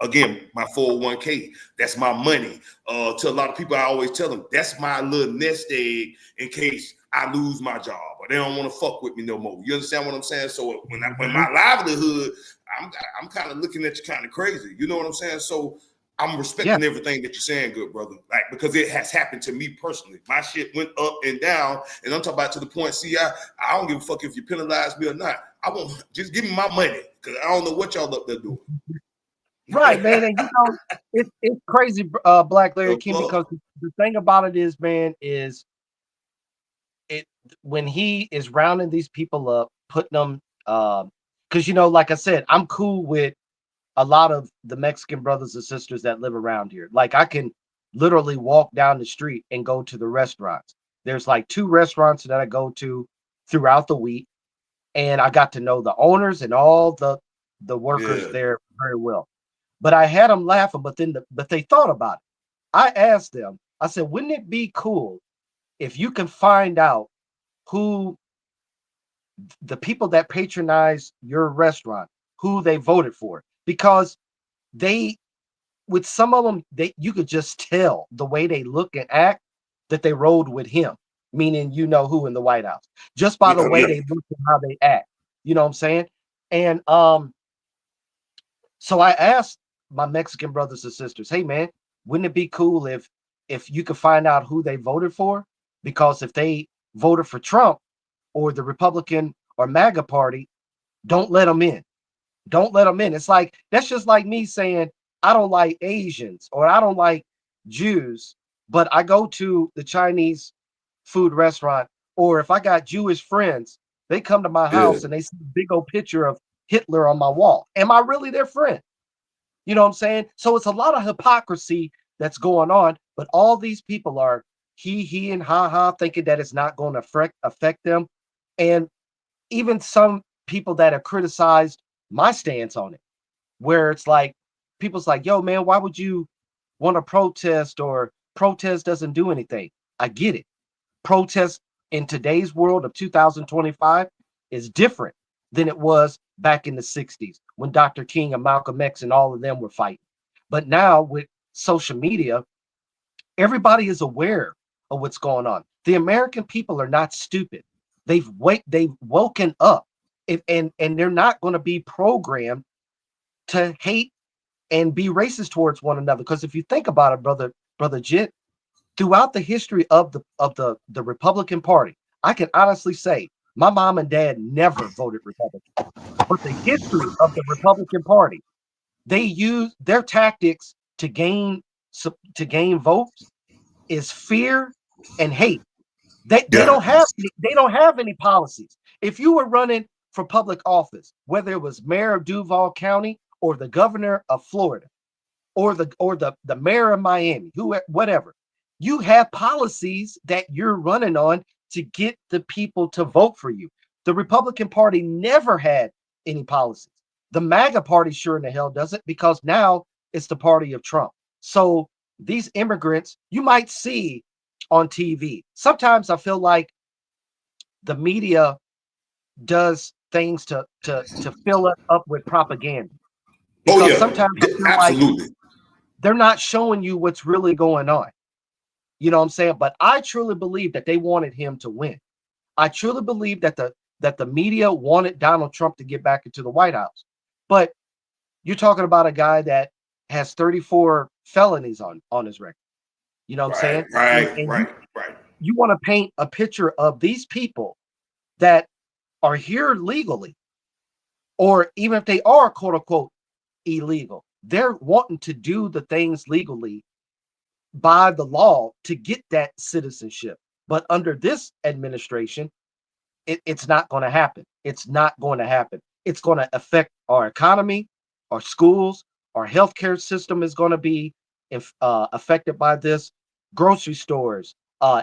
Again, my 401k, that's my money. To a lot of people, I always tell them that's my little nest egg in case I lose my job or they don't want to fuck with me no more. You understand what I'm saying? So when my livelihood, I'm kind of looking at you kind of crazy. You know what I'm saying? So I'm respecting everything that you're saying, good brother. Like, because it has happened to me personally. My shit went up and down, and I'm talking about to the point. I don't give a fuck if you penalize me or not. I won't just give me my money because I don't know what y'all up there doing. Right, man. And it's crazy, Black Larry King, because the thing about it is, man, is it when he is rounding these people up, putting them, because like I said, I'm cool with a lot of the Mexican brothers and sisters that live around here. Like, I can literally walk down the street and go to the restaurants. There's like 2 restaurants that I go to throughout the week, and I got to know the owners and all the workers there very well. But I had them laughing, but they thought about it. I asked them, I said, wouldn't it be cool if you can find out who the people that patronize your restaurant, who they voted for? Because they, with some of them, you could just tell the way they look and act that they rode with him, meaning who in the White House, just by the way they look and how they act. You know what I'm saying? And so I asked my Mexican brothers and sisters, hey man, wouldn't it be cool if you could find out who they voted for? Because if they voted for Trump or the Republican or MAGA party, don't let them in. Don't let them in. It's like, that's just like me saying I don't like Asians or I don't like Jews, but I go to the Chinese food restaurant, or if I got Jewish friends, they come to my house and they see a big old picture of Hitler on my wall. Am I really their friend? You know what I'm saying? So it's a lot of hypocrisy that's going on, but all these people are he and ha ha thinking that it's not going to affect them. And even some people that have criticized my stance on it, where it's like, people's like, yo, man, why would you want to protest, or protest doesn't do anything? I get it. Protest in today's world of 2025 is different than it was back in the 60s when Dr. King and Malcolm X and all of them were fighting. But now with social media, everybody is aware of what's going on. The American people are not stupid. They've woken up, and they're not going to be programmed to hate and be racist towards one another. Because if you think about it, brother Jit, throughout the history of the Republican Party, I can honestly say my mom and dad never voted Republican. But the history of the Republican Party, they use their tactics to gain votes is fear and hate. They don't have any policies. If you were running for public office, whether it was mayor of Duval County or the governor of Florida, or the mayor of Miami, whatever. You have policies that you're running on to get the people to vote for you. The Republican Party never had any policies. The MAGA party sure in the hell doesn't, because now it's the party of Trump. So these immigrants you might see on TV. Sometimes I feel like the media does things to fill it up with propaganda. Oh Because yeah, sometimes I feel like absolutely. they're not showing you what's really going on. You know what I'm saying? But I truly believe that they wanted him to win. I truly believe that the media wanted Donald Trump to get back into the White House. But you're talking about a guy that has 34 felonies on his record. You know what I'm Right, saying? And, right, and right, right. you want to paint a picture of these people that are here legally, or even if they are quote unquote illegal, they're wanting to do the things legally by the law to get that citizenship. But under this administration, it's not going to happen. It's not going to happen. It's going to affect our economy, our schools, our healthcare system is going to be affected by this. Grocery stores,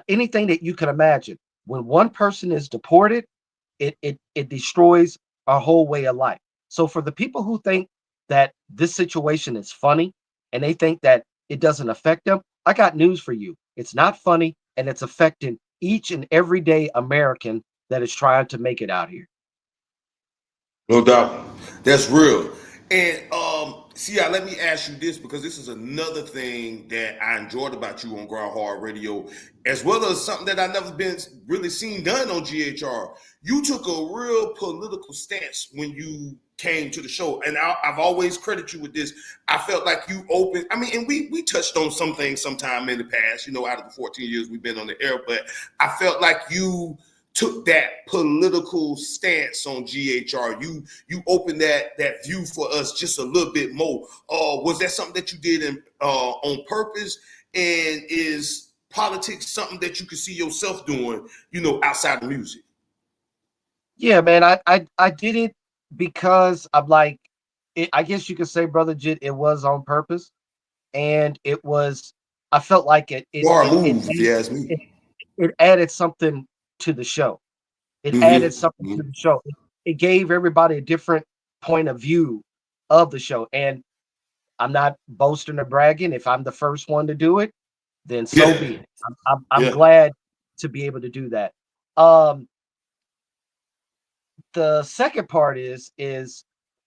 anything that you can imagine. When one person is deported, it destroys our whole way of life. So for the people who think that this situation is funny and they think that it doesn't affect them, I got news for you. It's not funny, and it's affecting each and everyday American that is trying to make it out here. No doubt. That's real. And see, let me ask you this, because this is another thing that I enjoyed about you on Ground Hard Radio, as well as something that I never been really seen done on GHR. You took a real political stance when you came to the show, and I've always credited you with this. I felt like you opened. I mean, and we touched on some things sometime in the past, out of the 14 years we've been on the air, but I felt like you took that political stance on GHR. You opened that view for us just a little bit more. Was that something that you did on purpose? And is politics something that you could see yourself doing, outside of music? Yeah, man, I did it because I'm like, I guess you could say, Brother Jit, it was on purpose, and it was. I felt like Bar move, if you ask me. it added something to the show. It added something to the show. It gave everybody a different point of view of the show. And I'm not boasting or bragging. If I'm the first one to do it, then so Yeah, be it. I'm yeah. glad to be able to do that. Um, the second part is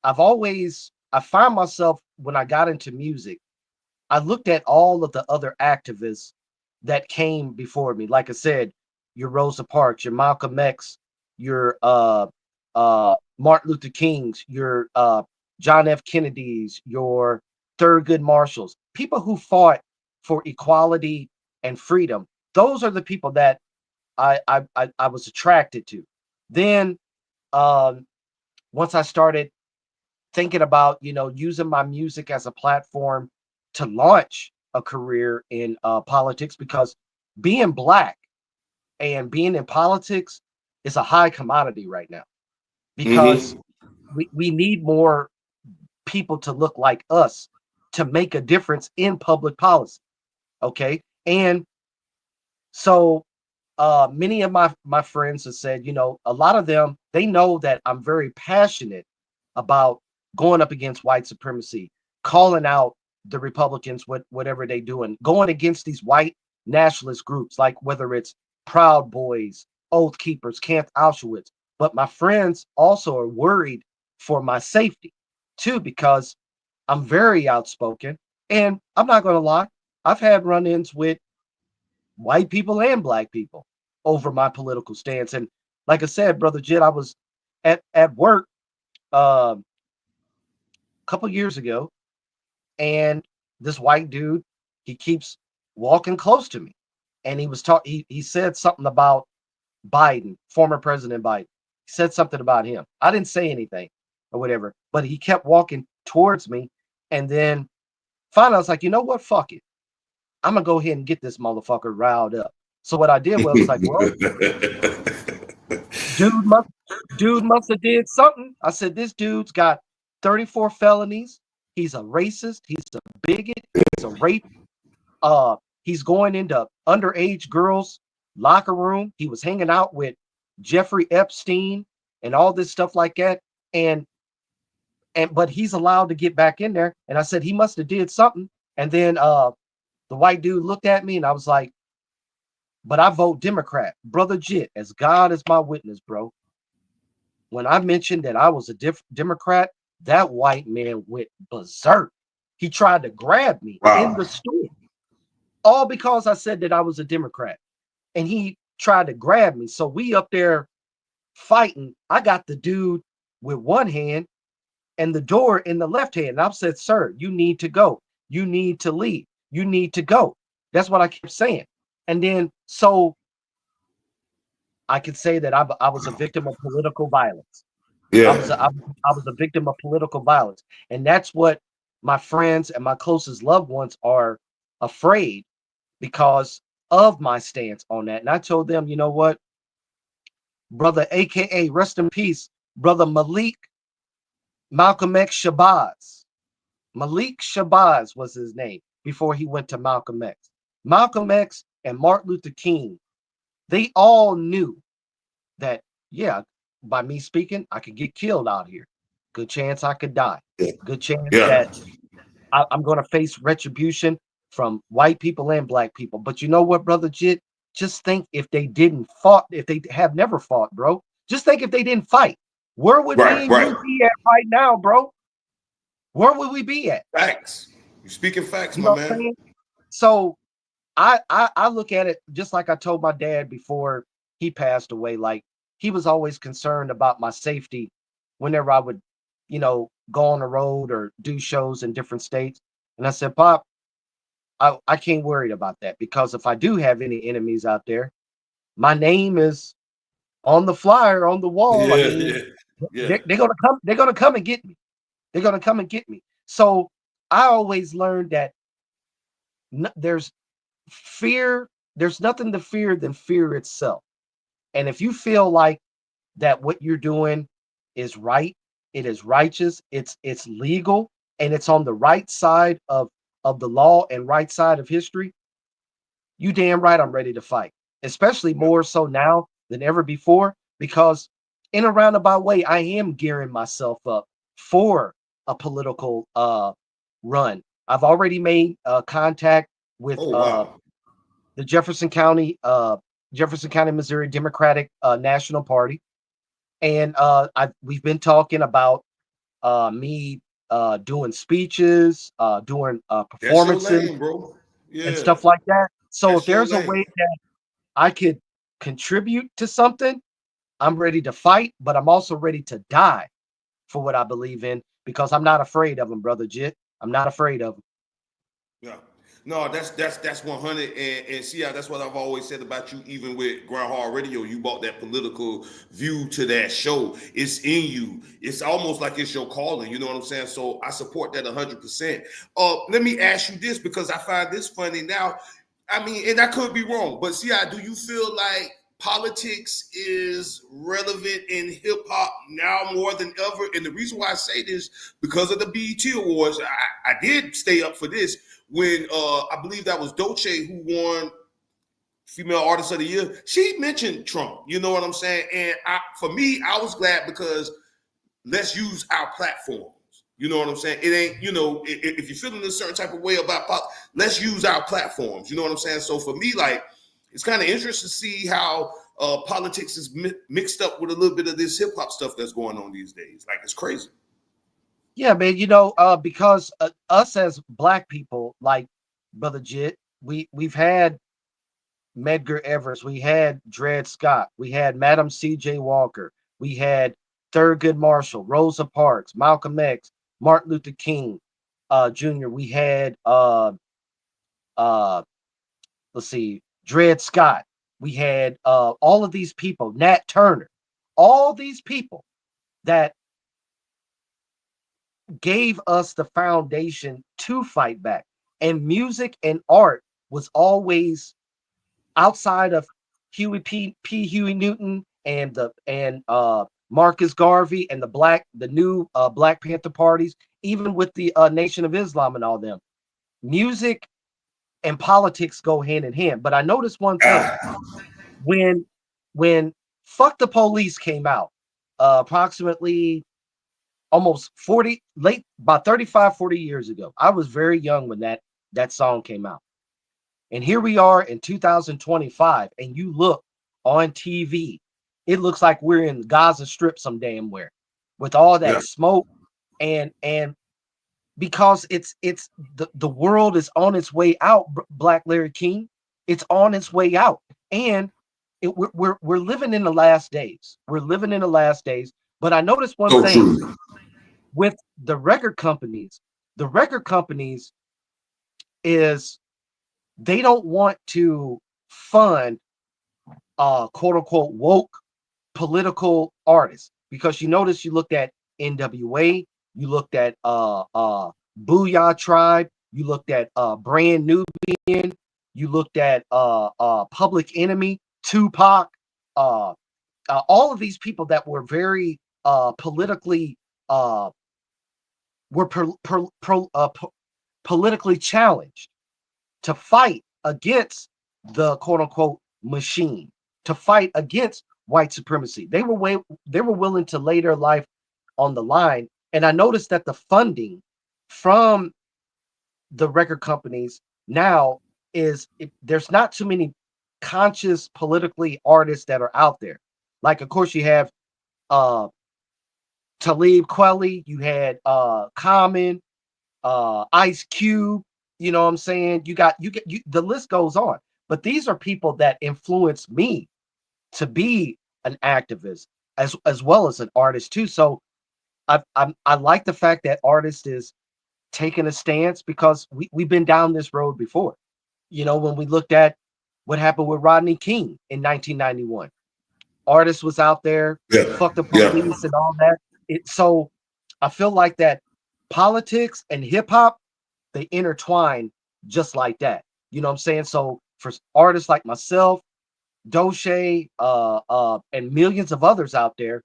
I find myself, when I got into music, I looked at all of the other activists that came before me. Like I said, your Rosa Parks, your Malcolm X, your Martin Luther Kings, your John F. Kennedys, your Thurgood Marshalls, people who fought for equality and freedom. Those are the people that I was attracted to. Then um, once I started thinking about, using my music as a platform to launch a career in politics, because being black and being in politics is a high commodity right now, because Mm-hmm. we need more people to look like us to make a difference in public policy. Okay. And so many of my friends have said, a lot of them, they know that I'm very passionate about going up against white supremacy, calling out the Republicans, whatever they doing, going against these white nationalist groups, like whether it's Proud Boys, Oath Keepers, Camp Auschwitz. But my friends also are worried for my safety too, because I'm very outspoken. And I'm not going to lie, I've had run-ins with white people and black people over my political stance. And like I said, Brother Jit, I was at work a couple years ago, and this white dude, he keeps walking close to me, and he was talking. He said something about Biden, former President Biden. He said something about him. I didn't say anything or whatever, but he kept walking towards me, and then finally I was like, you know what? Fuck it. I'm gonna go ahead and get this motherfucker riled up. So what I did was like, well, dude must dude must have did something. I said, this dude's got 34 felonies. He's a racist. He's a bigot. He's a rape. He's going into underage girls' locker room. He was hanging out with Jeffrey Epstein and all this stuff like that. And but he's allowed to get back in there. And I said he must have did something. And then the white dude looked at me and I was like, but I vote Democrat. Brother Jit, as God is my witness, bro. When I mentioned that I was a Democrat, that white man went berserk. He tried to grab me in the store, all because I said that I was a Democrat. And he tried to grab me. So we up there fighting. I got the dude with one hand and the door in the left hand. And I said, sir, you need to go. You need to leave. You need to go. That's what I kept saying. And then, so I could say that I was a victim of political violence. Yeah. I was a victim of political violence. And that's what my friends and my closest loved ones are afraid because of my stance on that. And I told them, you know what, brother, AKA rest in peace, brother Malik Malcolm X Shabazz. Malik Shabazz was his name before he went to Malcolm X. Malcolm X and Martin Luther King, they all knew that, yeah, by me speaking, I could get killed out here. Good chance I could die. Good chance that I'm going to face retribution from white people and black people. But you know what, brother Jit? Just think if they didn't fought, if they have never fought, bro. Just think if they didn't fight. Where would me and you be at right now, bro? Where would we be at? Facts. You're speaking facts, You my know man. what I'm saying? So I look at it just like I told my dad before he passed away. Like, he was always concerned about my safety whenever I would, go on the road or do shows in different states. And I said, Pop, I can't worry about that, because if I do have any enemies out there, my name is on the flyer, on the wall. I mean, they're gonna come. They're gonna come and get me. They're gonna come and get me. So I always learned that there's fear. There's nothing to fear than fear itself. And if you feel like that what you're doing is right, it is righteous, it's legal, and it's on the right side of the law and right side of history, you damn right I'm ready to fight. Especially more so now than ever before, because in a roundabout way, I am gearing myself up for a political run. I've already made contact with the Jefferson County, Missouri Democratic National Party, and we've been talking about me doing speeches, doing performances, that's your lane, bro. and stuff like that. So That's if there's a way that I could contribute to something, I'm ready to fight, but I'm also ready to die for what I believe in, because I'm not afraid of them, brother Jit. I'm not afraid of them. Yeah. No, that's 100, and see, that's what I've always said about you. Even with Groundhog Radio, you brought that political view to that show. It's in you. It's almost like it's your calling. You know what I'm saying? So I support that 100%. Let me ask you this, because I find this funny now. I mean, and I could be wrong, but see, do you feel like politics is relevant in hip hop now more than ever? And the reason why I say this, because of the BET Awards, I did stay up for this when I believe that was Dolce who won Female Artist of the Year. She mentioned Trump. You know what I'm saying? And for me, I was glad, because let's use our platforms. You know what I'm saying? It ain't, if you're feeling a certain type of way about pop, let's use our platforms. You know what I'm saying? So for me, like, it's kind of interesting to see how politics is mixed up with a little bit of this hip hop stuff that's going on these days. Like, it's crazy. Yeah, man. Because us as black people, like brother Jit, we've had Medgar Evers, we had Dred Scott, we had Madam C.J. Walker, we had Thurgood Marshall, Rosa Parks, Malcolm X, Martin Luther King Jr. We had let's see, Dred Scott. We had all of these people, Nat Turner, all these people that gave us the foundation to fight back. And music and art was always, outside of Huey P. Huey Newton and Marcus Garvey and the new Black Panther parties, even with the Nation of Islam and all them. Music and politics go hand in hand. But I noticed one thing Ah, when when Fuck the Police came out, approximately almost 40 late about 35, 40 years ago. I was very young when that song came out. And here we are in 2025, and you look on TV, it looks like we're in Gaza Strip some damn where, with all that yeah. smoke and because it's the world is on its way out, Black Larry King. It's on its way out, and we're living in the last days. We're living in the last days. But I noticed one So thing true. with the record companies. The record companies is they don't want to fund quote unquote woke political artists, because you notice you looked at NWA, you looked at Booyah Tribe, you looked at Brand Nubian, you looked at Public Enemy, Tupac, uh, all of these people that were very politically uh, were politically challenged to fight against the quote unquote machine, to fight against white supremacy. They were willing to lay their life on the line. And I noticed that the funding from the record companies now there's not too many conscious politically artists that are out there. Like, of course, you have uh Talib Kweli, you had Common, Ice Cube, you know what I'm saying? The list goes on. But these are people that influenced me to be an activist as well as an artist too. So I like the fact that artist is taking a stance, because we've been down this road before. You know, when we looked at what happened with Rodney King in 1991, artist was out there, Yeah. fuck the Yeah. police and all that. So I feel like that politics and hip hop, they intertwine just like that. You know what I'm saying? So for artists like myself, Doche, and millions of others out there,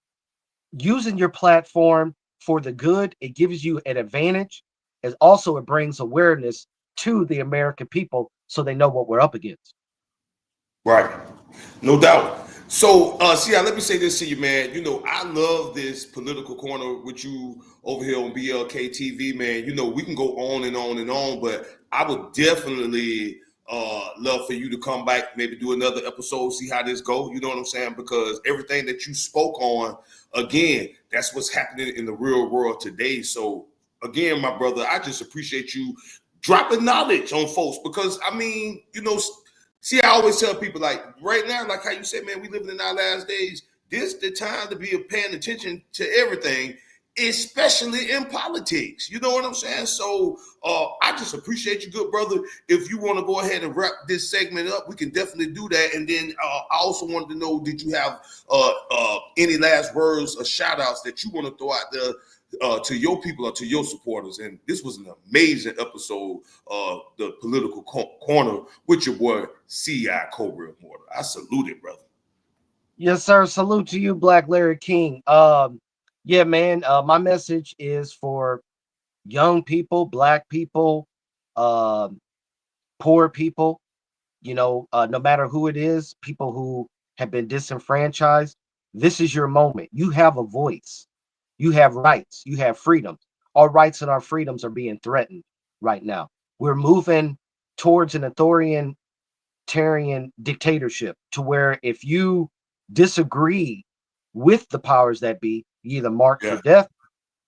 using your platform for the good, it gives you an advantage. As also it brings awareness to the American people so they know what we're up against. Right. No doubt. So, see, let me say this to you, man. You know, I love this political corner with you over here on BLK TV, man. You know, we can go on and on and on, but I would definitely love for you to come back, maybe do another episode, see how this go. You know what I'm saying? Because everything that you spoke on, again, that's what's happening in the real world today. So, again, my brother, I just appreciate you dropping knowledge on folks because, I mean, you know, see, I always tell people, like, right now, like how you said, man, we living in our last days. This the time to be paying attention to everything, especially in politics. You know what I'm saying? So I just appreciate you, good brother. If you want to go ahead and wrap this segment up, we can definitely do that. And then I also wanted to know, did you have any last words or shout outs that you want to throw out there to your people or to your supporters? And this was an amazing episode of the political corner with your boy C.I. Cobra Immortal. I salute it, brother. Yes, sir. Salute to you, Black Larry King. Yeah, man. My message is for young people, black people, um, poor people. You know, no matter who it is, people who have been disenfranchised. This is your moment. You have a voice. You have rights. You have freedoms. Our rights and our freedoms are being threatened right now. We're moving towards an authoritarian dictatorship, to where if you disagree with the powers that be, you either marked for Yeah. death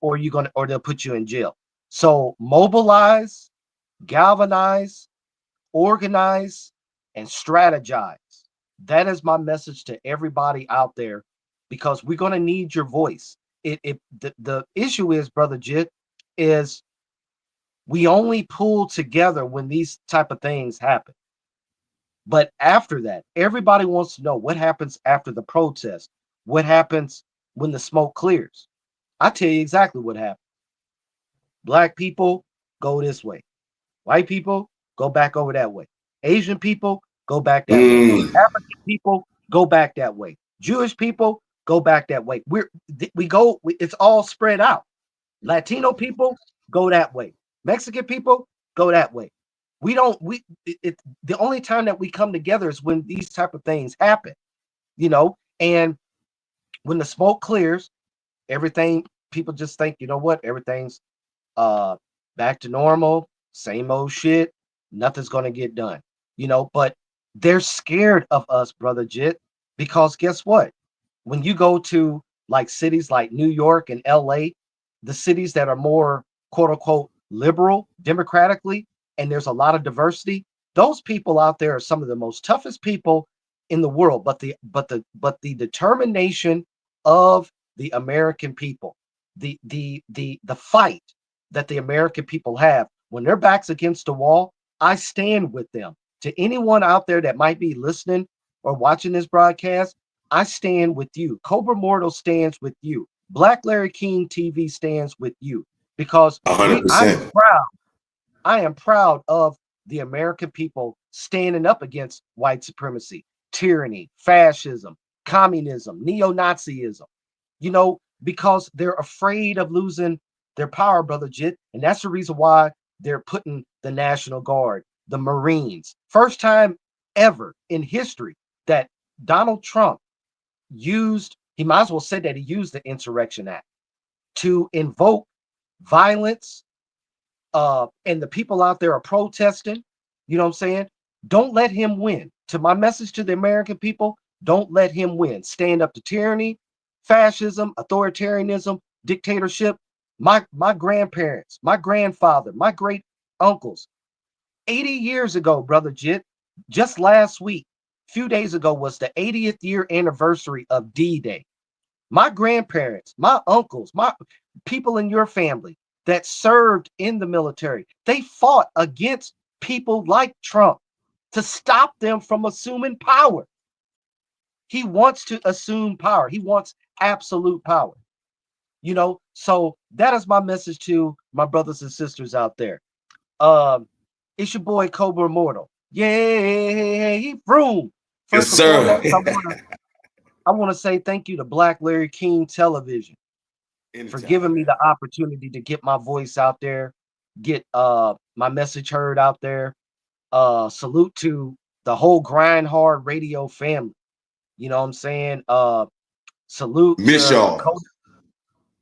or they'll put you in jail. So mobilize, galvanize, organize, and strategize. That is my message to everybody out there, because we're going to need your voice. The issue is, brother Jit, is we only pull together when these type of things happen. But after that, everybody wants to know what happens after the protest. What happens when the smoke clears? I tell you exactly what happens. Black people go this way. White people go back over that way. Asian people go back that way. Mm. African people go back that way. Jewish people go back that way. It's all spread out. Latino people go that way. Mexican people go that way. We don't the only time that we come together is when these type of things happen, and when the smoke clears, everything people just think, you know what, everything's uh back to normal, same old shit, nothing's gonna get done, but they're scared of us, brother Jit, because guess what? When you go to like cities like New York and LA, the cities that are more quote unquote liberal democratically, and there's a lot of diversity, those people out there are some of the most toughest people in the world. But the determination of the American people, the fight that the American people have when their backs against the wall, I stand with them. To anyone out there that might be listening or watching this broadcast, I stand with you. Cobra Mortal stands with you. Black Larry King TV stands with you because A hundred I am percent. proud. I am proud of the American people standing up against white supremacy, tyranny, fascism, communism, neo-Nazism, because they're afraid of losing their power, brother Jit. And that's the reason why they're putting the National Guard, the Marines. First time ever in history that Donald Trump he might as well say that he used the Insurrection Act to invoke violence. And the people out there are protesting. You know what I'm saying? Don't let him win. To my message to the American people, don't let him win. Stand up to tyranny, fascism, authoritarianism, dictatorship. My grandparents, my grandfather, my great uncles, 80 years ago, brother Jit, just last week, a few days ago, was the 80th year anniversary of D-Day. My grandparents, my uncles, my people in your family that served in the military, they fought against people like Trump to stop them from assuming power. He wants to assume power. He wants absolute power. So that is my message to my brothers and sisters out there. Um, it's your boy Cobra Immortal. Yay, vroom. Yes, First and sir. foremost, I want to say thank you to Black Larry King Television for Anytime, giving me man. the opportunity to get my voice out there, get my message heard out there. Salute to the whole Grind Hard Radio family. You know what I'm saying? Salute Miss to y'all. Cody.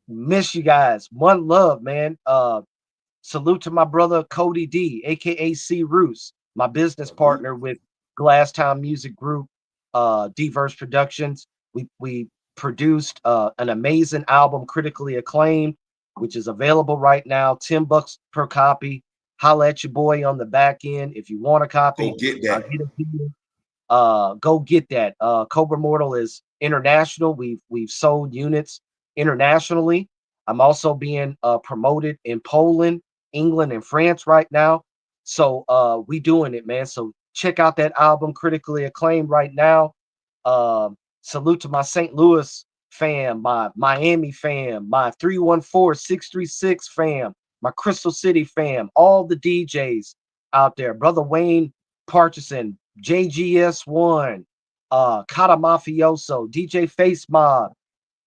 Miss you guys. One love, man. Salute to my brother Cody D, aka C Roos, my business Salute. partner with Glasstown Music Group, Diverse Productions. We produced an amazing album, critically acclaimed, which is available right now, $10 per copy. Holla at your boy on the back end if you want a Go copy. get I'll that. get it to you. Go get that. Cobra Mortal is international. We've sold units internationally. I'm also being promoted in Poland, England, and France right now. So we doing it, man. So check out that album, critically acclaimed right now. Salute to my St. Louis fam, my Miami fam, my 314-636 fam, my Crystal City fam, all the DJs out there. Brother Wayne Parchison, JGS1, Kata Mafioso, DJ Face Mob,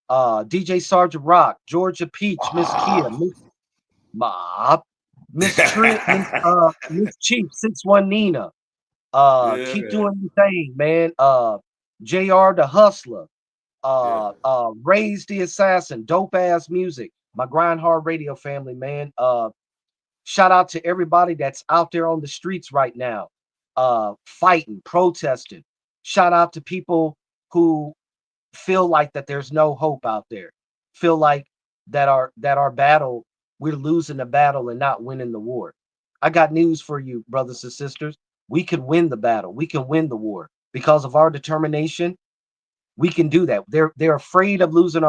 DJ Sergeant Rock, Georgia Peach, Miss Kia, Wow. Miss Mob, Miss Trent, Miss Chief, 61 Nina. Yeah, Keep man. doing your thing, man. JR the Hustler, Yeah. Raise the Assassin, dope ass music. My Grind Hard Radio family, man. Shout out to everybody that's out there on the streets right now, fighting, protesting. Shout out to people who feel like that there's no hope out there. Feel like that our battle, we're losing the battle and not winning the war. I got news for you, brothers and sisters. We can win the battle. We can win the war because of our determination. We can do that. They're afraid of losing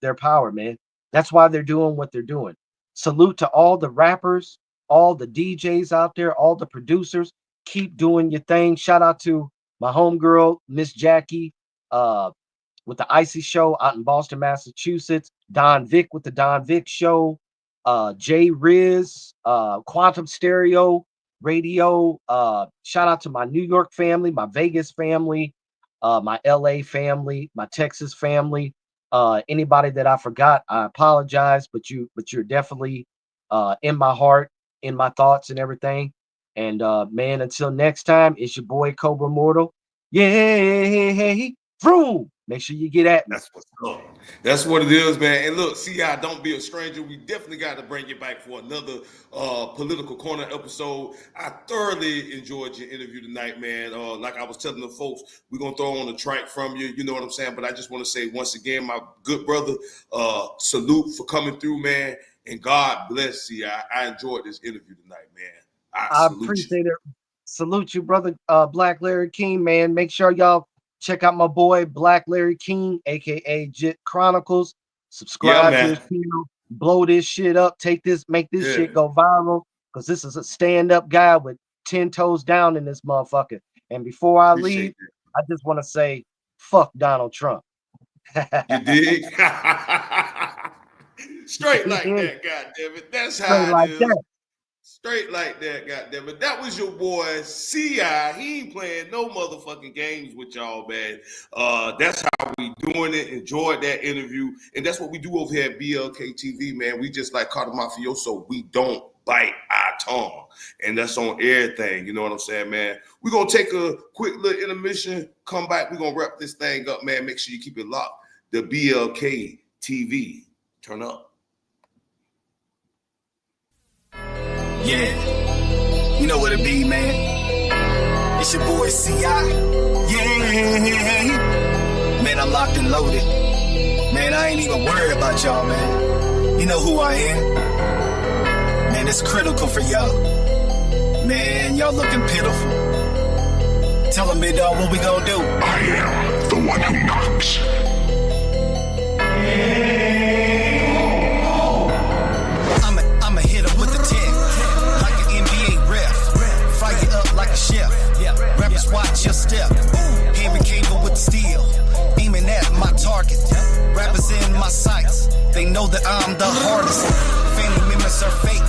their power, man. That's why they're doing what they're doing. Salute to all the rappers, all the DJs out there, all the producers. Keep doing your thing. Shout out to my homegirl, Miss Jackie, uh, with the Icy Show out in Boston, Massachusetts. Don Vick with the Don Vick Show. Jay Riz, Quantum Stereo Radio. Shout out to my New York family, my Vegas family, my LA family, my Texas family, anybody that I forgot, I apologize, but you're definitely in my heart, in my thoughts and everything. And man, until next time, it's your boy Cobra Immortal. Yeah, vroom. Make sure you get at me. That's what's up. That's what it is, man. And look, see, don't be a stranger. We definitely got to bring you back for another political corner episode. I thoroughly enjoyed your interview tonight, man. Like I was telling the folks, we're gonna throw on a track from you. You know what I'm saying? But I just want to say once again, my good brother, salute for coming through, man. And God bless you. I enjoyed this interview tonight, man. I appreciate it. Salute you, brother. Black Larry King, man. Make sure y'all check out my boy Black Larry King, aka Jit Chronicles. Subscribe to his channel, blow this shit up, make this shit go viral. Because this is a stand-up guy with 10 toes down in this motherfucker. And before I leave, I just want to say, fuck Donald Trump. You dig? Straight like that, goddammit. That's how it is. Straight like that, goddammit. That was your boy C.I. He ain't playing no motherfucking games with y'all, man. That's how we doing it. Enjoyed that interview. And that's what we do over here at Blktv, man. We just like Carter Mafioso. We don't bite our tongue. And that's on everything. You know what I'm saying, man? We're going to take a quick little intermission. Come back. We're going to wrap this thing up, man. Make sure you keep it locked. The Blktv. Turn up. Yeah, you know what it be, man. It's your boy C.I. Yeah, man, I'm locked and loaded. Man, I ain't even worried about y'all, man. You know who I am. Man, it's critical for y'all. Man, y'all looking pitiful. Tell them, big dog, what we gonna do? I am the one who knocks. I'ma hit him with the 10, like an NBA ref. Fire you up like a chef. Rappers watch your step. Henry Cable with the steel, aiming at my target. Rappers in my sights, they know that I'm the hardest. Family members are fake,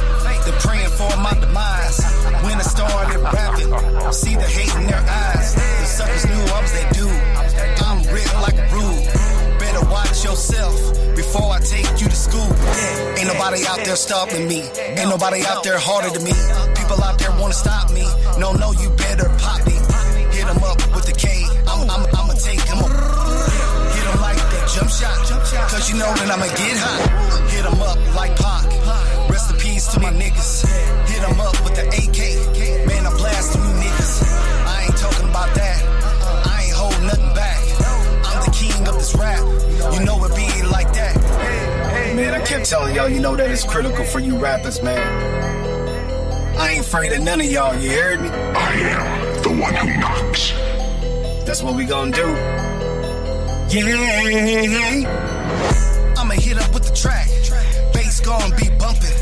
they're praying for my demise. When I started rapping, see the hate in their eyes. The suckers knew I was that dude. I'm ripped like a rube. Better watch yourself before I take you to school. Ain't nobody out there stopping me. Ain't nobody out there harder than me. People out there wanna stop me. No, you better pop me. Hit him up with the K. I'ma take him up. Hit him like that jump shot. Cause you know that I'ma get hot. Hit him up like Pac. Rest in peace to my niggas. Hit him up with the AK. Man, I'm blasting you niggas. I ain't talking about that. I ain't holding nothing back. I'm the king of this rap. You know it be like that. Man, I kept telling y'all, you know that it's critical for you rappers, man. I ain't afraid of none of y'all, you heard me? I am the one who knocks. That's what we gonna do. Yeah. I'ma hit up with the track. Bass gonna be bumping.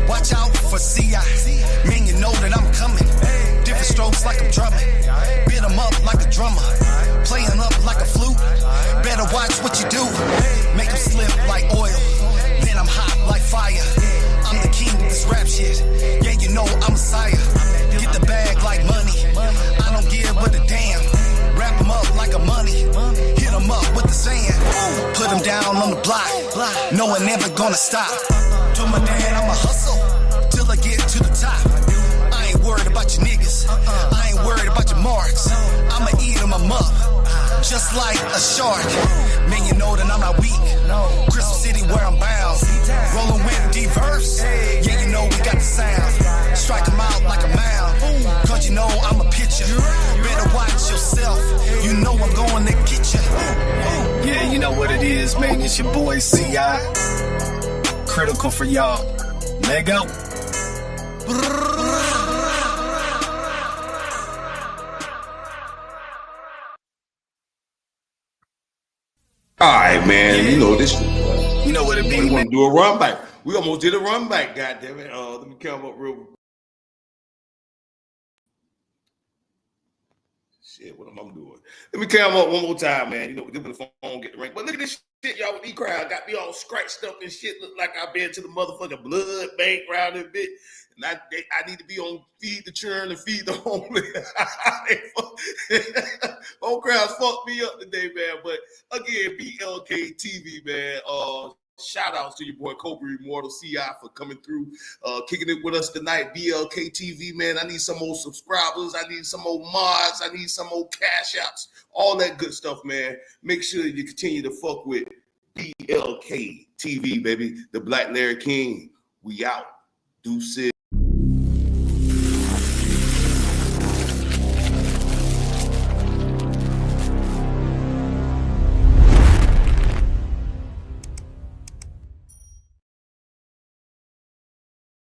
Watch out for C.I. Man, you know that I'm coming. Different strokes like I'm drumming. Beat 'em up like a drummer. Playing up like a flute. Better watch what you do. Make 'em slip like oil. Then I'm hot like fire. I'm the king of this rap shit. Yeah, you know I'm Messiah. Get the bag like money. I don't give a damn. Wrap 'em up like a money. Hit 'em up with the sand. Put 'em down on the block. No one ever gonna stop. Told my dad I'ma hustle till I get to the top. I ain't worried about your niggas. I ain't worried about your marks. I'ma eat 'em up. Just like a shark. Man, you know that I'm not weak. Crystal City where I'm bound. Rolling with D-Verse. Yeah, you know we got the sound. Strike 'em out like a mound. Cause you know I'm a pitcher. Better watch yourself. You know I'm going to get you. Yeah, you know what it is, man. It's your boy C.I. Critical for y'all. Lego. All right, man. You know this. You know what it be, We man. want to do a run back. We almost did a run back, goddammit. Let me come up real. Shit, what am I doing? Let me count up one more time, man. You know, when the phone get the ring. But look at this shit, y'all, with these crowd. Got me all scratched up and shit. Look like I've been to the motherfucking blood bank around this bit. And I need to be on Feed the Churn and Feed the Homeless. Whole crowds fucked me up today, man. But again, BLK TV, man. Shout outs to your boy Cobra Immortal CI for coming through, kicking it with us tonight. BLK TV, man. I need some more subscribers. I need some more mods. I need some more cash outs. All that good stuff, man. Make sure you continue to fuck with BLK TV, baby. The Black Larry King. We out. Deuces.